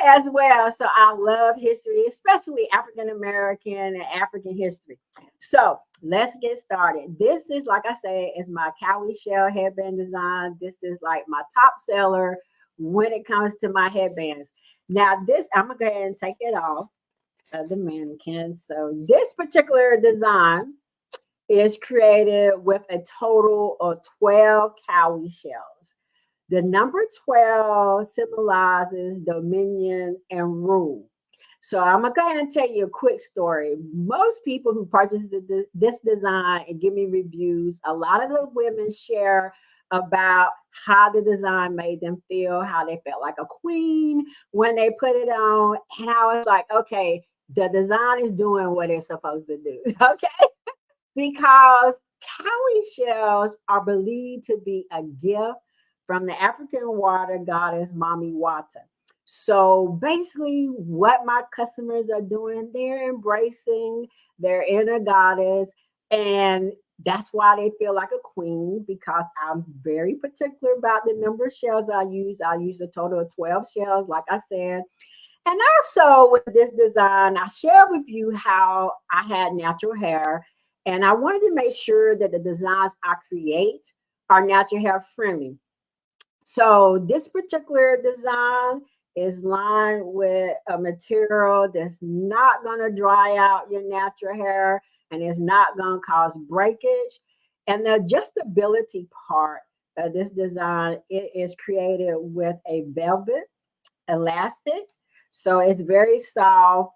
as well. So I love history, especially African American and African history. So let's get started. This is, like I said, is my cowrie shell headband design. This is like my top seller when it comes to my headbands. Now this, I'm gonna go ahead and take it off of the mannequin. So this particular design is created with a total of 12 cowrie shells. The number 12 symbolizes dominion and rule. So I'm going to go ahead and tell you a quick story. Most people who purchase this design and give me reviews, a lot of the women share about how the design made them feel, how they felt like a queen when they put it on. And I was like, okay, the design is doing what it's supposed to do, okay? Because cowrie shells are believed to be a gift from the African water goddess Mami Wata. So basically what my customers are doing, they're embracing their inner goddess, and that's why they feel like a queen, because I'm very particular about the number of shells I use. I use a total of 12 shells, like I said. And also with this design, I share with you how I had natural hair, and I wanted to make sure that the designs I create are natural hair friendly. So this particular design is lined with a material that's not going to dry out your natural hair, and it's not going to cause breakage. And the adjustability part of this design, it is created with a velvet elastic. So it's very soft.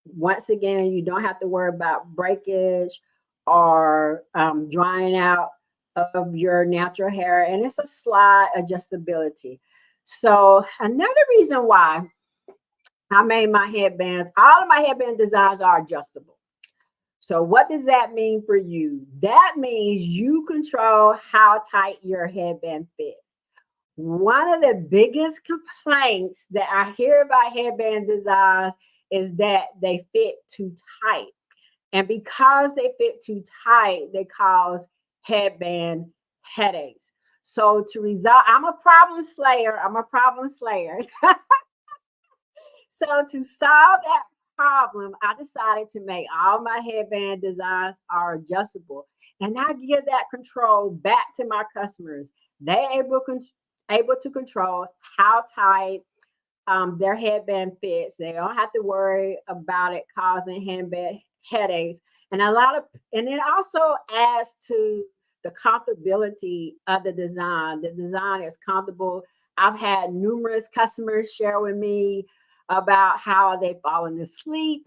Once again, you don't have to worry about breakage or drying out of your natural hair, and it's a slide adjustability. So another reason why I made my headbands, all of my headband designs are adjustable. So what does that mean for you? That means you control how tight your headband fits. One of the biggest complaints that I hear about headband designs is that they fit too tight. And because they fit too tight, they cause headband headaches. So to resolve, I'm a problem slayer. So to solve that problem, I decided to make all my headband designs are adjustable. And I give that control back to my customers. They're able to control how tight their headband fits. They don't have to worry about it causing headband headaches. And it also adds to the comfortability of the design. The design is comfortable. I've had numerous customers share with me about how they've fallen asleep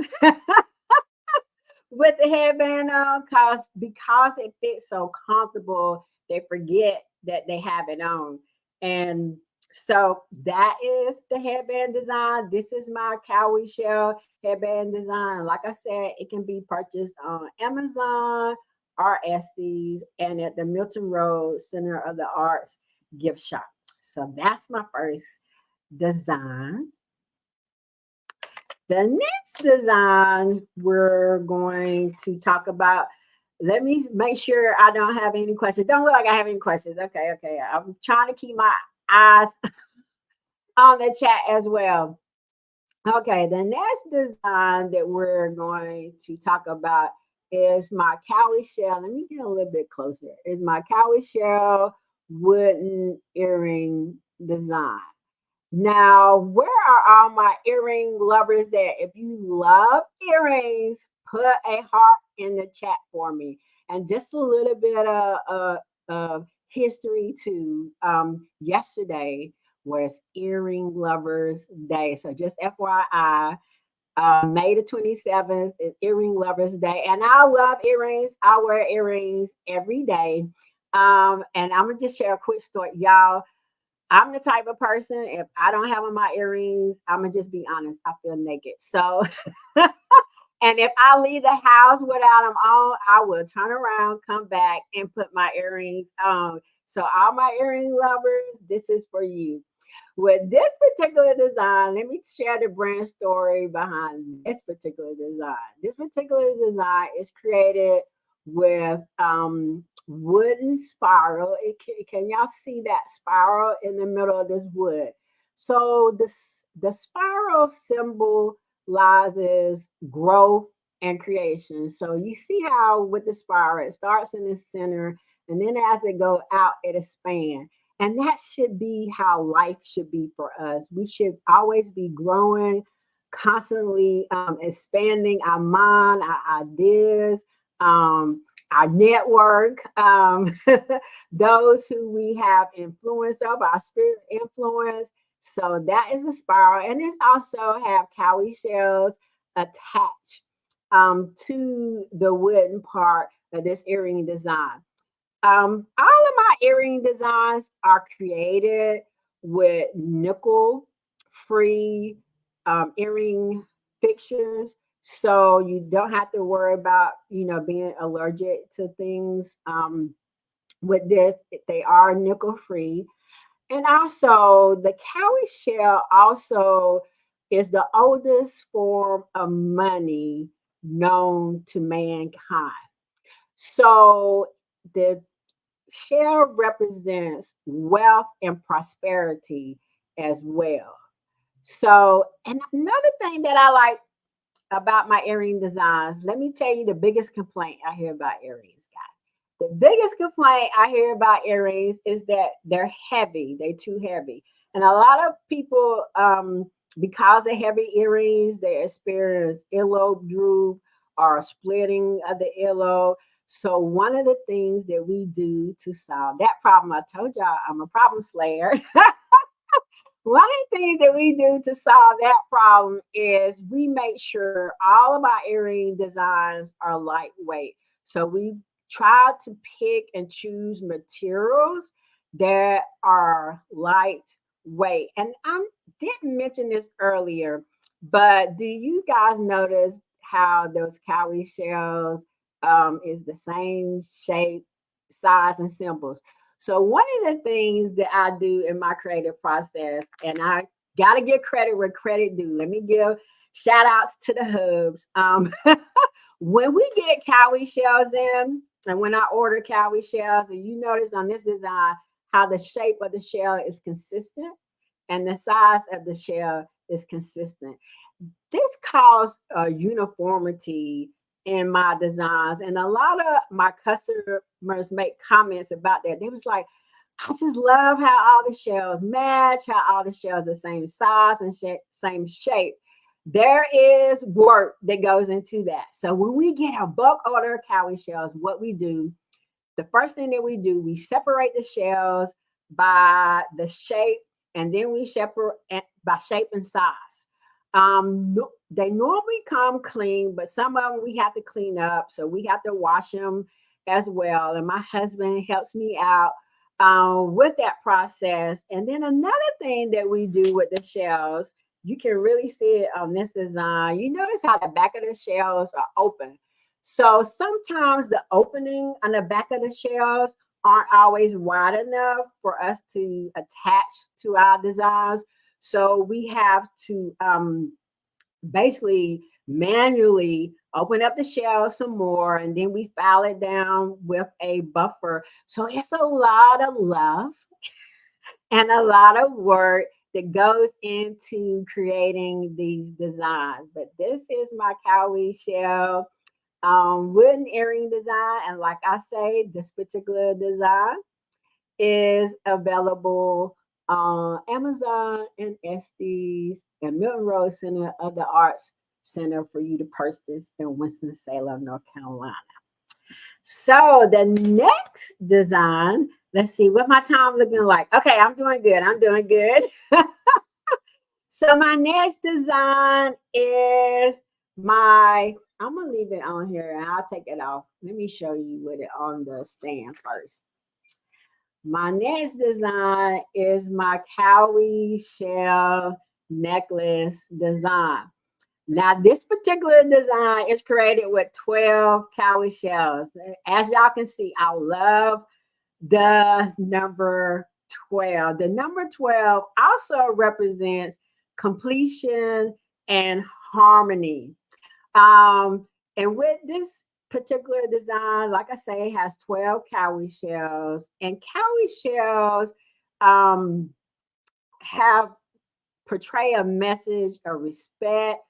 with the headband on because it fits so comfortable, they forget that they have it on. And so that is the headband design. This is my cowrie shell headband design. Like I said, it can be purchased on Amazon or Estes and at the Milton Road Center of the Arts gift shop. So that's my first design. The next design we're going to talk about, let me make sure I don't have any questions. Don't look like I have any questions. Okay. I'm trying to keep my eyes on the chat as well. Okay, the next design that we're going to talk about is my cowrie shell. Let me get a little bit closer. Is my cowrie shell wooden earring design. Now, where are all my earring lovers at? If you love earrings, put a heart in the chat for me. And just a little bit of history too. Yesterday was Earring Lovers Day. So just FYI, May the 27th is Earring Lovers Day. And I love earrings. I wear earrings every day. And I'm going to just share a quick story. Y'all, I'm the type of person, if I don't have on my earrings, I'm going to just be honest, I feel naked. So, and if I leave the house without them on, I will turn around, come back, and put my earrings on. So all my earring lovers, this is for you. With this particular design, let me share the brand story behind this particular design. This particular design is created with wooden spiral. Can y'all see that spiral in the middle of this wood? So the spiral symbolizes growth and creation. So you see how with the spiral, it starts in the center, and then as it goes out, it expands. And that should be how life should be for us. We should always be growing, constantly expanding our mind, our ideas, our network, those who we have influence of, our spirit influence. So that is the spiral. And this also have cowrie shells attached to the wooden part of this earring design. All of my earring designs are created with nickel-free earring fixtures. So you don't have to worry about, being allergic to things with this. They are nickel-free. And also the cowrie shell also is the oldest form of money known to mankind. So the shell represents wealth and prosperity as well. So, and another thing that I like about my earring designs, let me tell you the biggest complaint I hear about earrings, guys. The biggest complaint I hear about earrings is that they're heavy. They're too heavy. And a lot of people, because of heavy earrings, they experience earlobe droop or splitting of the earlobe. So one of the things that we do to solve that problem, I told y'all I'm a problem slayer. One of the things that we do to solve that problem is we make sure all of our earring designs are lightweight. So we try to pick and choose materials that are lightweight. And I didn't mention this earlier, but do you guys notice how those cowrie shells is the same shape, size, and symbols? So one of the things that I do in my creative process, and I got to give credit where credit due. Let me give shout outs to the hubs. When we get cowrie shells in, and when I order cowrie shells, and you notice on this design how the shape of the shell is consistent and the size of the shell is consistent. This caused a uniformity in my designs, and a lot of my customers make comments about that. They was like, I just love how all the shells match, how all the shells are the same size and same shape. There is work that goes into that. So when we get a bulk order of cowrie shells, what we do, the first thing that we do, we separate the shells by the shape, and then we separate by shape and size. They normally come clean, but some of them we have to clean up. So we have to wash them as well. And my husband helps me out with that process. And then another thing that we do with the shells, you can really see it on this design. You notice how the back of the shells are open. So sometimes the opening on the back of the shells aren't always wide enough for us to attach to our designs. So we have to basically manually open up the shell some more, and then we file it down with a buffer. So it's a lot of love and a lot of work that goes into creating these designs. But this is my cowrie shell wooden earring design. And like I say, this particular design is available on Amazon and Estes and Milton Road Center of the Arts Center for you to purchase in Winston-Salem, North Carolina. So the next design, let's see what my time looking like. Okay, I'm doing good. I'm doing good. So my next design is I'm gonna leave it on here and I'll take it off. Let me show you with it on the stand first. My next design is my cowrie shell necklace design. Now, this particular design is created with 12 cowrie shells. As y'all can see, I love the number 12. The number 12 also represents completion and harmony. And with this particular design, like I say, it has 12 cowrie shells, and cowrie shells have portray a message of respect,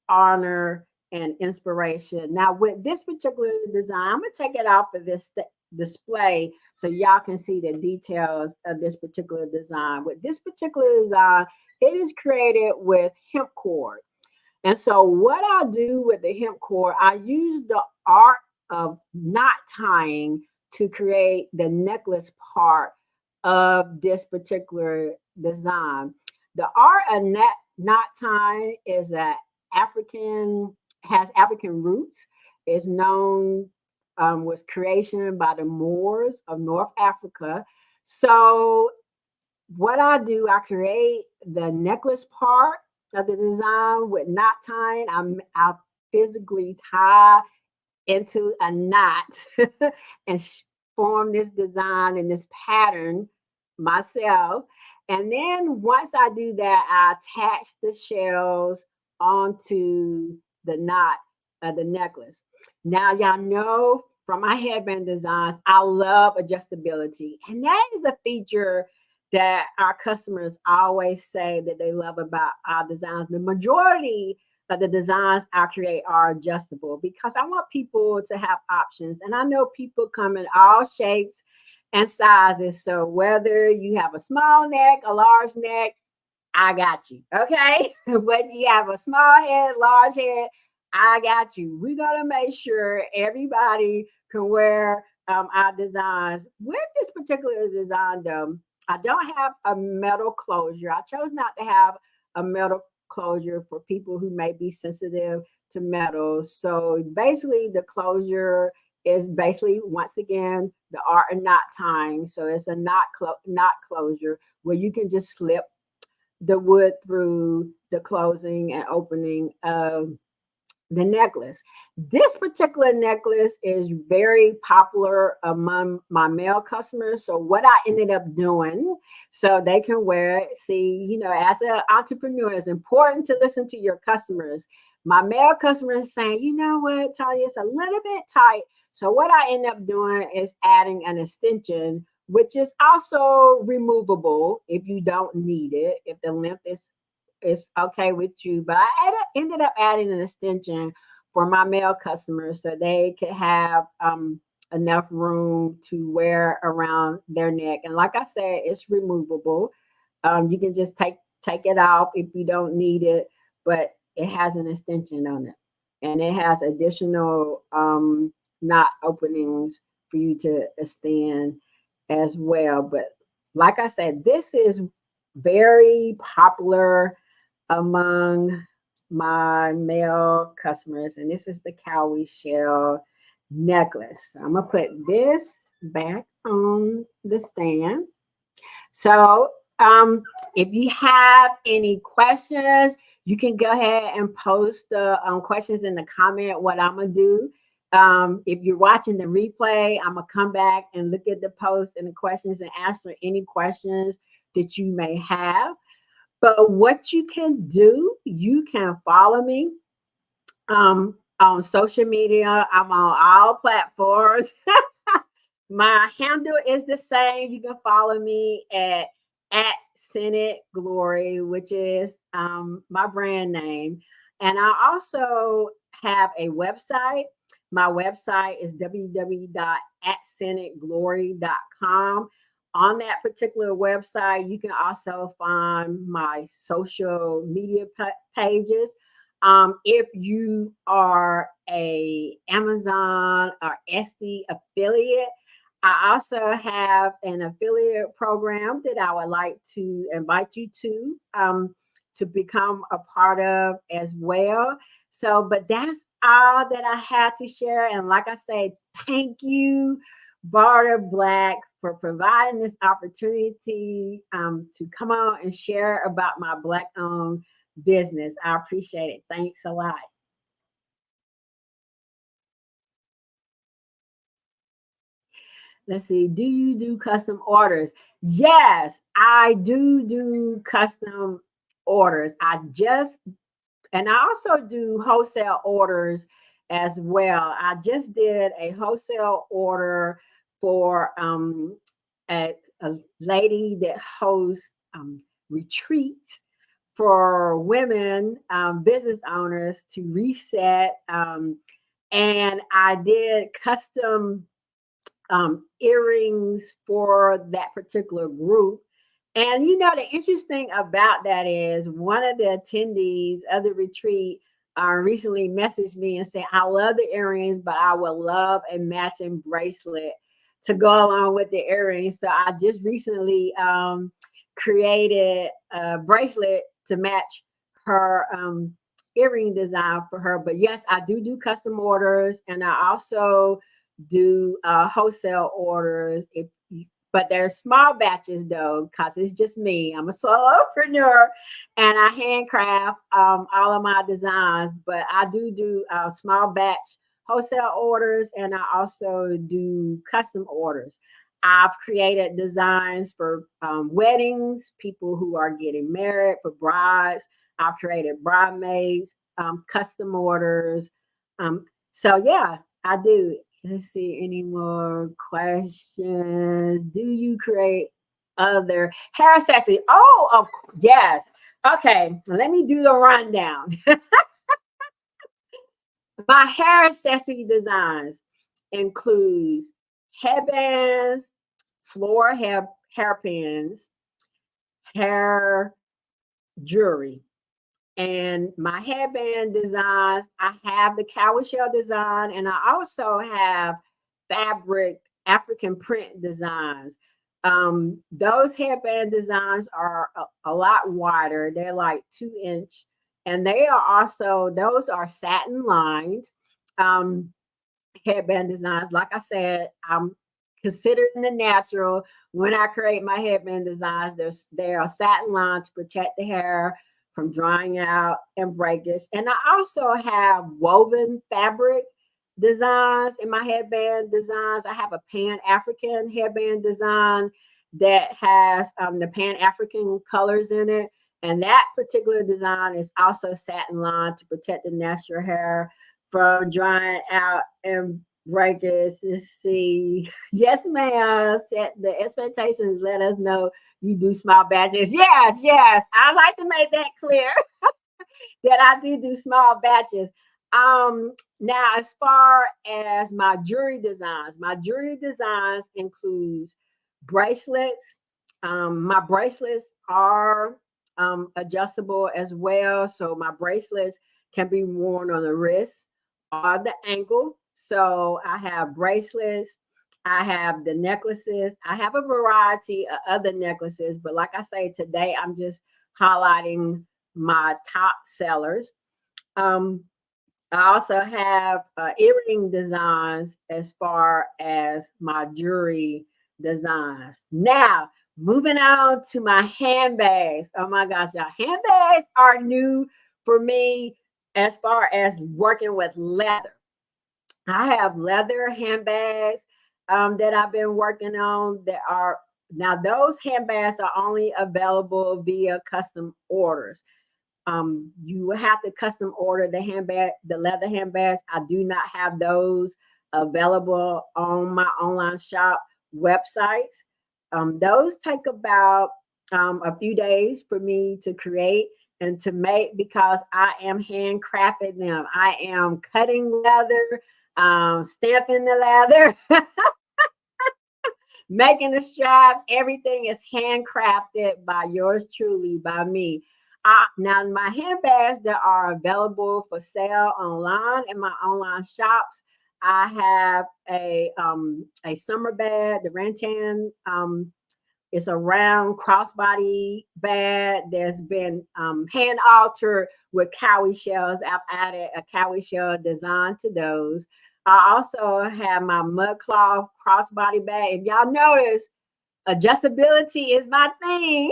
honor, and inspiration. Now, with this particular design, I'm gonna take it off of this display so y'all can see the details of this particular design. With this particular design, it is created with hemp cord. And so what I do with the hemp cord, I use the art of knot tying to create the necklace part of this particular design. The art of knot tying is has African roots. It's known was creation by the Moors of North Africa. So what I do, I create the necklace part of the design with knot tying. I physically tie into a knot and form this design and this pattern myself. And then once I do that, I attach the shells onto the knot of the necklace. Now, y'all know from my headband designs, I love adjustability. And that is a feature that our customers always say that they love about our designs. The majority of the designs I create are adjustable because I want people to have options. And I know people come in all shapes and sizes. So whether you have a small neck, a large neck, I got you. Okay. Whether you have a small head, large head, I got you. We're going to make sure everybody can wear our designs. With this particular design, though, I don't have a metal closure. I chose not to have a metal closure for people who may be sensitive to metal. So basically the closure is basically, once again, the art of knot tying. So it's a knot closure where you can just slip the wood through the closing and opening of the necklace. This particular necklace is very popular among my male customers. So what I ended up doing so they can wear it, see, you know, as an entrepreneur, it's important to listen to your customers. My male customers saying, you know what, Tonya, it's a little bit tight. So what I end up doing is adding an extension, which is also removable if you don't need it, if the length is okay with you. But I ended up adding an extension for my male customers so they could have enough room to wear around their neck. And like I said, it's removable. You can just take it off if you don't need it, but it has an extension on it. And it has additional knot openings for you to extend as well. But like I said, this is very popular among my male customers, and this is the cowrie shell necklace. I'm gonna put this back on the stand. So if you have any questions, you can go ahead and post the questions in the comment. What I'm gonna do, if you're watching the replay, I'm gonna come back and look at the post and the questions and answer any questions that you may have. But what you can do, you can follow me on social media. I'm on all platforms. My handle is the same. You can follow me at Senate Glory, which is my brand name. And I also have a website. My website is www.atsenatglory.com. On that particular website, you can also find my social media pages. If you are a Amazon or Etsy affiliate, I also have an affiliate program that I would like to invite you to become a part of as well. So, but that's all that I had to share. And like I said, thank you, Barter Black, for providing this opportunity to come on and share about my Black-owned business. I appreciate it. Thanks a lot. Let's see. Do you do custom orders? Yes, I do custom orders. And I also do wholesale orders as well. I just did a wholesale order for a lady that hosts retreats for women business owners to reset. And I did custom earrings for that particular group. And you know, the interesting about that is one of the attendees of the retreat recently messaged me and said, I love the earrings, but I would love a matching bracelet to go along with the earrings. So I just recently created a bracelet to match her earring design for her. But yes, I do custom orders, and I also do wholesale orders. But they're small batches though, because it's just me. I'm a solopreneur, and I handcraft all of my designs. But I do small batch wholesale orders, and I also do custom orders. I've created designs for weddings, people who are getting married, for brides. I've created bridesmaids, custom orders. So yeah, I do. Let's see, any more questions? Do you create other hair accessories? Oh, yes. Okay, let me do the rundown. My hair accessory designs includes headbands, floor hairpins, hair jewelry. And my headband designs, I have the cowrie shell design, and I also have fabric African print designs. Those headband designs are a lot wider. They're like 2-inch, and they are also, those are satin lined headband designs. Like I said, I'm considering the natural when I create my headband designs. They are satin lined to protect the hair from drying out and breakage. And I also have woven fabric designs in my headband designs. I have a Pan-African headband design that has the Pan-African colors in it. And that particular design is also satin lined to protect the natural hair from drying out and breakage. Let's see. Yes, ma'am. Set the expectations. Let us know you do small batches. Yes, yes. I like to make that clear that I do small batches. Now, as far as my jewelry designs includes bracelets. My bracelets are adjustable as well. So my bracelets can be worn on the wrist or the ankle. So I have bracelets. I have the necklaces. I have a variety of other necklaces, but like I say, today I'm just highlighting my top sellers. I also have earring designs as far as my jewelry designs. Now, moving on to my handbags. Oh my gosh, y'all, handbags are new for me as far as working with leather. I have leather handbags that I've been working on that are, now those handbags are only available via custom orders. You will have to custom order the handbag, the leather handbags. I do not have those available on my online shop websites. Those take about a few days for me to create and to make, because I am handcrafting them. I am cutting leather, stamping the leather, making the straps. Everything is handcrafted by yours truly, by me. Now, my handbags that are available for sale online in my online shops, I have a summer bag, the Rantan. It's a round crossbody bag that's been hand altered with cowrie shells. I've added a cowrie shell design to those. I also have my mud cloth crossbody bag. If y'all notice, adjustability is my thing.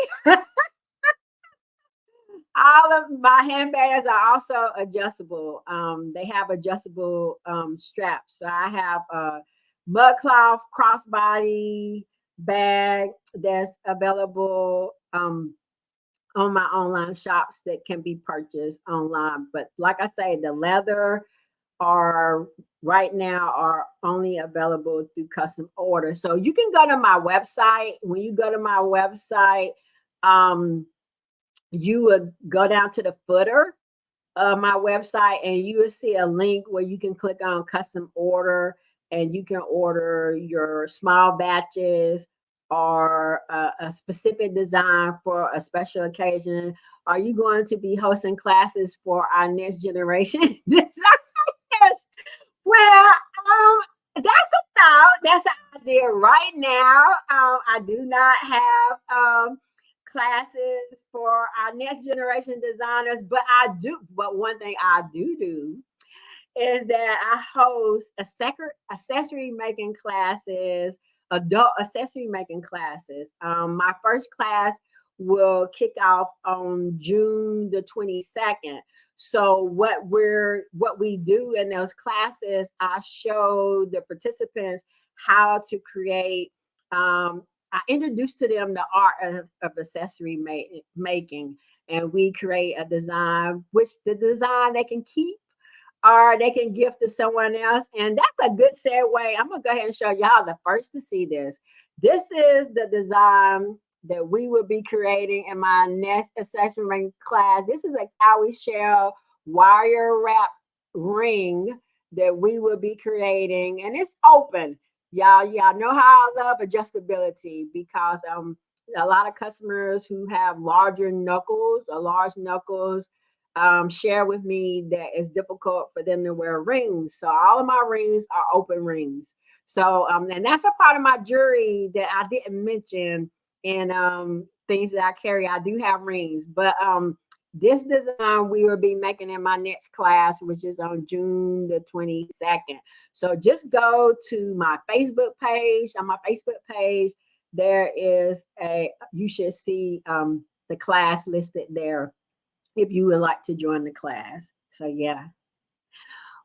All of my handbags are also adjustable. They have adjustable straps. So I have a mud cloth crossbody bag that's available on my online shops that can be purchased online. But like I say, the leather are right now are only available through custom order. So you can go to my website. When you go to my website, you would go down to the footer of my website and you will see a link where you can click on custom order and you can order your small batches or a specific design for a special occasion. Are you going to be hosting classes for our next generation designers? Well, that's a thought. That's an idea right now. I do not have classes for our next generation designers, but I do. But one thing I do is that I host accessory making classes, adult accessory making classes. My first class will kick off on June the 22nd. So what we do in those classes, I show the participants how to create. I introduce to them the art of accessory making, and we create a design, which the design they can keep or they can gift to someone else. And that's a good segue. I'm gonna go ahead and show y'all the first to see this. This is the design that we will be creating in my next accessory class. This is a cowrie shell wire wrap ring that we will be creating, and it's open. Y'all know how I love adjustability, because a lot of customers who have large knuckles share with me that it's difficult for them to wear rings. So all of my rings are open rings. So and that's a part of my jewelry that I didn't mention in things that I carry. I do have rings, but this design we will be making in my next class, which is on June the 22nd. So just go to my Facebook page. On my Facebook page, there is you should see the class listed there if you would like to join the class. So yeah.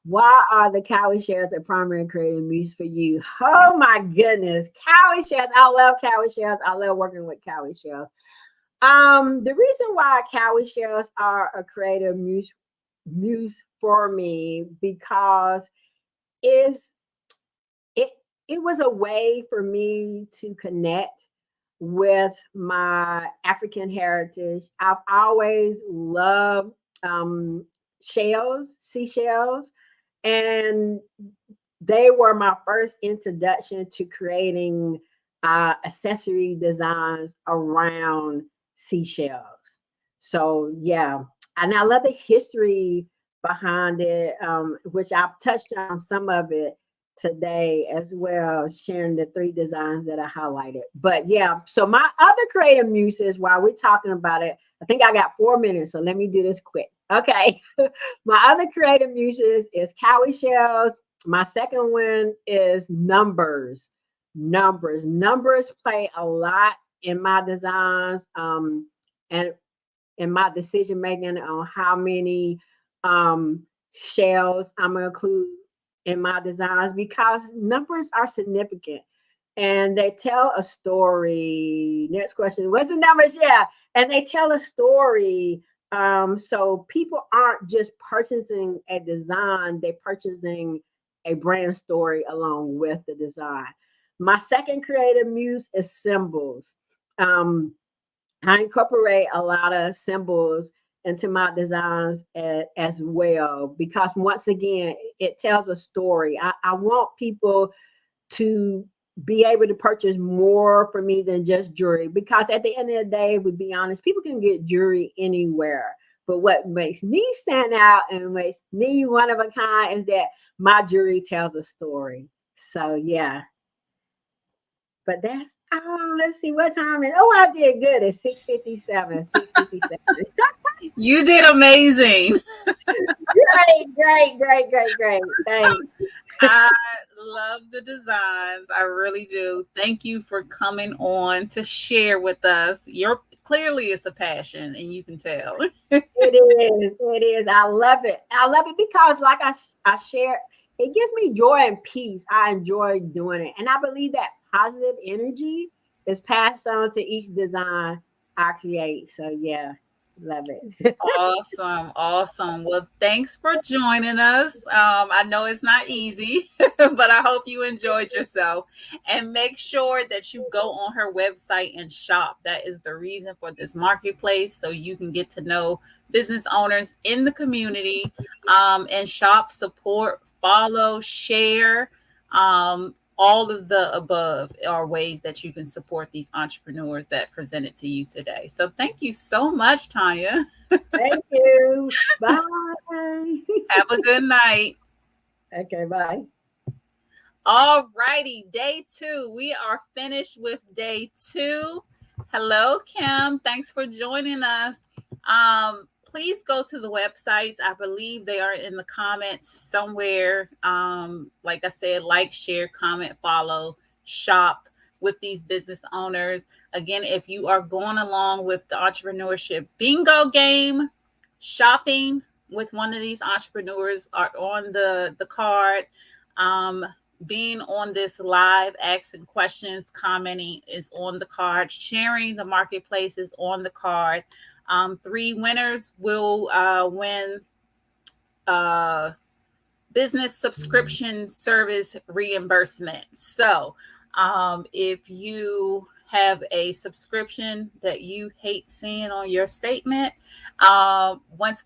Why are the cowrie shells a primary creative muse for you? Oh my goodness. Cowrie shells. I love cowrie shells. I love working with cowrie shells. The reason why cowrie shells are a creative muse for me because it was a way for me to connect with my African heritage. I've always loved seashells, and they were my first introduction to creating accessory designs around seashells. So yeah, and I love the history behind it, which I've touched on some of it today as well, sharing the 3 designs that I highlighted. But yeah, so my other creative muses, while we're talking about it, I think I got 4 minutes, so let me do this quick. Okay. My other creative muses is cowrie shells. My second one is numbers. Numbers play a lot in my designs and in my decision making on how many shells I'm going to include in my designs, because numbers are significant and they tell a story. Next question. What's the numbers? Yeah. And they tell a story. So people aren't just purchasing a design, they're purchasing a brand story along with the design. My second creative muse is symbols. I incorporate a lot of symbols into my designs as well, because once again, it tells a story. I want people to be able to purchase more for me than just jewelry, because at the end of the day, to be honest, people can get jewelry anywhere. But what makes me stand out and makes me one of a kind is that my jewelry tells a story. So yeah. But that's let's see what time is. Oh, I did good. It's 6:57. 6:57.
You did amazing.
Great. Thanks.
I love the designs. I really do. Thank you for coming on to share with us. Clearly it's a passion, and you can tell.
It is. I love it. Because like I share, it gives me joy and peace. I enjoy doing it. And I believe that positive energy is passed on to each design I create. So yeah, love it.
Awesome. Well, thanks for joining us. I know it's not easy, but I hope you enjoyed yourself. And make sure that you go on her website and shop. That is the reason for this marketplace, so you can get to know business owners in the community, and shop, support, follow, share. All of the above are ways that you can support these entrepreneurs that presented to you today. So thank you so much, Tonya.
Thank you. Bye.
Have a good night.
Okay, bye.
All righty, day 2. We are finished with day 2. Hello, Kim. Thanks for joining us. Please go to the websites. I believe they are in the comments somewhere. Like I said, like, share, comment, follow, shop with these business owners. Again, if you are going along with the entrepreneurship bingo game, shopping with one of these entrepreneurs are on the card. Being on this live, asking questions, commenting is on the card. Sharing the marketplace is on the card. 3 winners will win business subscription service reimbursement. So if you have a subscription that you hate seeing on your statement, once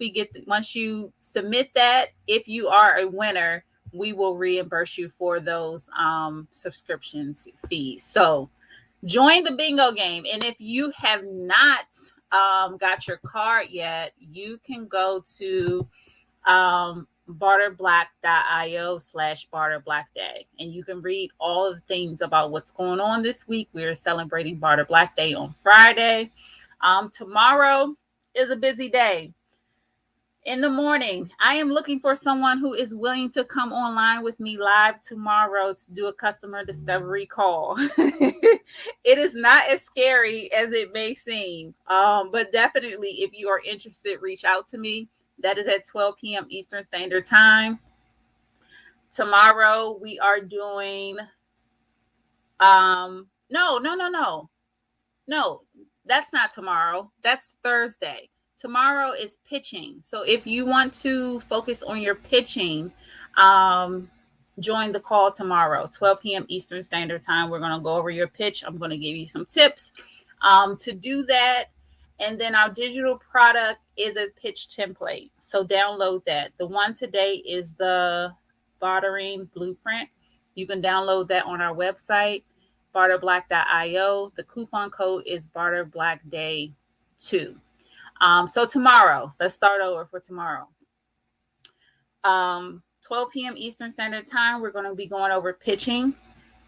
you submit that, if you are a winner, we will reimburse you for those subscriptions fees. So join the bingo game. And if you have not got your card yet, you can go to barterblack.io/barterblackday, and you can read all the things about what's going on this week. We're celebrating Barter Black Day on Friday. Tomorrow is a busy day. In the morning, I am looking for someone who is willing to come online with me live tomorrow to do a customer discovery call. It is not as scary as it may seem, but definitely if you are interested, reach out to me. That is at 12 p.m. Eastern Standard Time. Tomorrow we are doing no, that's not tomorrow. That's Thursday. Tomorrow is pitching. So if you want to focus on your pitching, join the call tomorrow, 12 p.m. Eastern Standard Time. We're going to go over your pitch. I'm going to give you some tips to do that. And then our digital product is a pitch template. So download that. The one today is the bartering blueprint. You can download that on our website, barterblack.io. The coupon code is barterblackday2. So tomorrow, let's start over for tomorrow. 12 p.m. Eastern Standard Time, we're going to be going over pitching.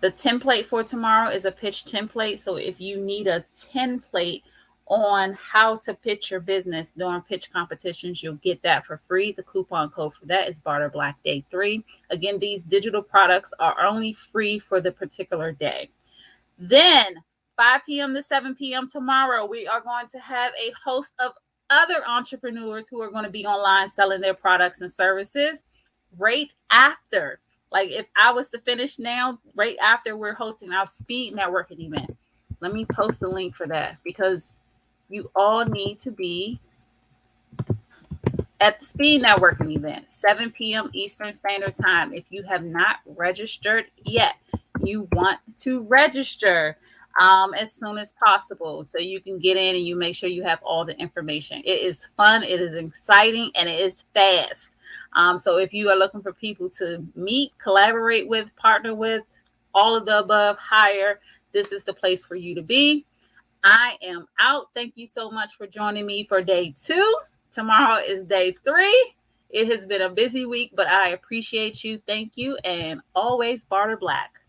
The template for tomorrow is a pitch template. So if you need a template on how to pitch your business during pitch competitions, you'll get that for free. The coupon code for that is barterblackday3. Again, these digital products are only free for the particular day. Then 5 p.m. to 7 p.m. tomorrow, we are going to have a host of other entrepreneurs who are going to be online selling their products and services right after. Like if I was to finish now, right after we're hosting our speed networking event. Let me post a link for that because you all need to be at the speed networking event, 7 p.m. Eastern Standard Time. If you have not registered yet, you want to register as soon as possible so you can get in and you make sure you have all the information. It is fun, it is exciting, and it is fast. So if you are looking for people to meet, collaborate with, partner with, all of the above, hire, this is the place for you to be. I am out. Thank you so much for joining me for day 2. Tomorrow is day 3. It has been a busy week, but I appreciate you. Thank you. And always barter black.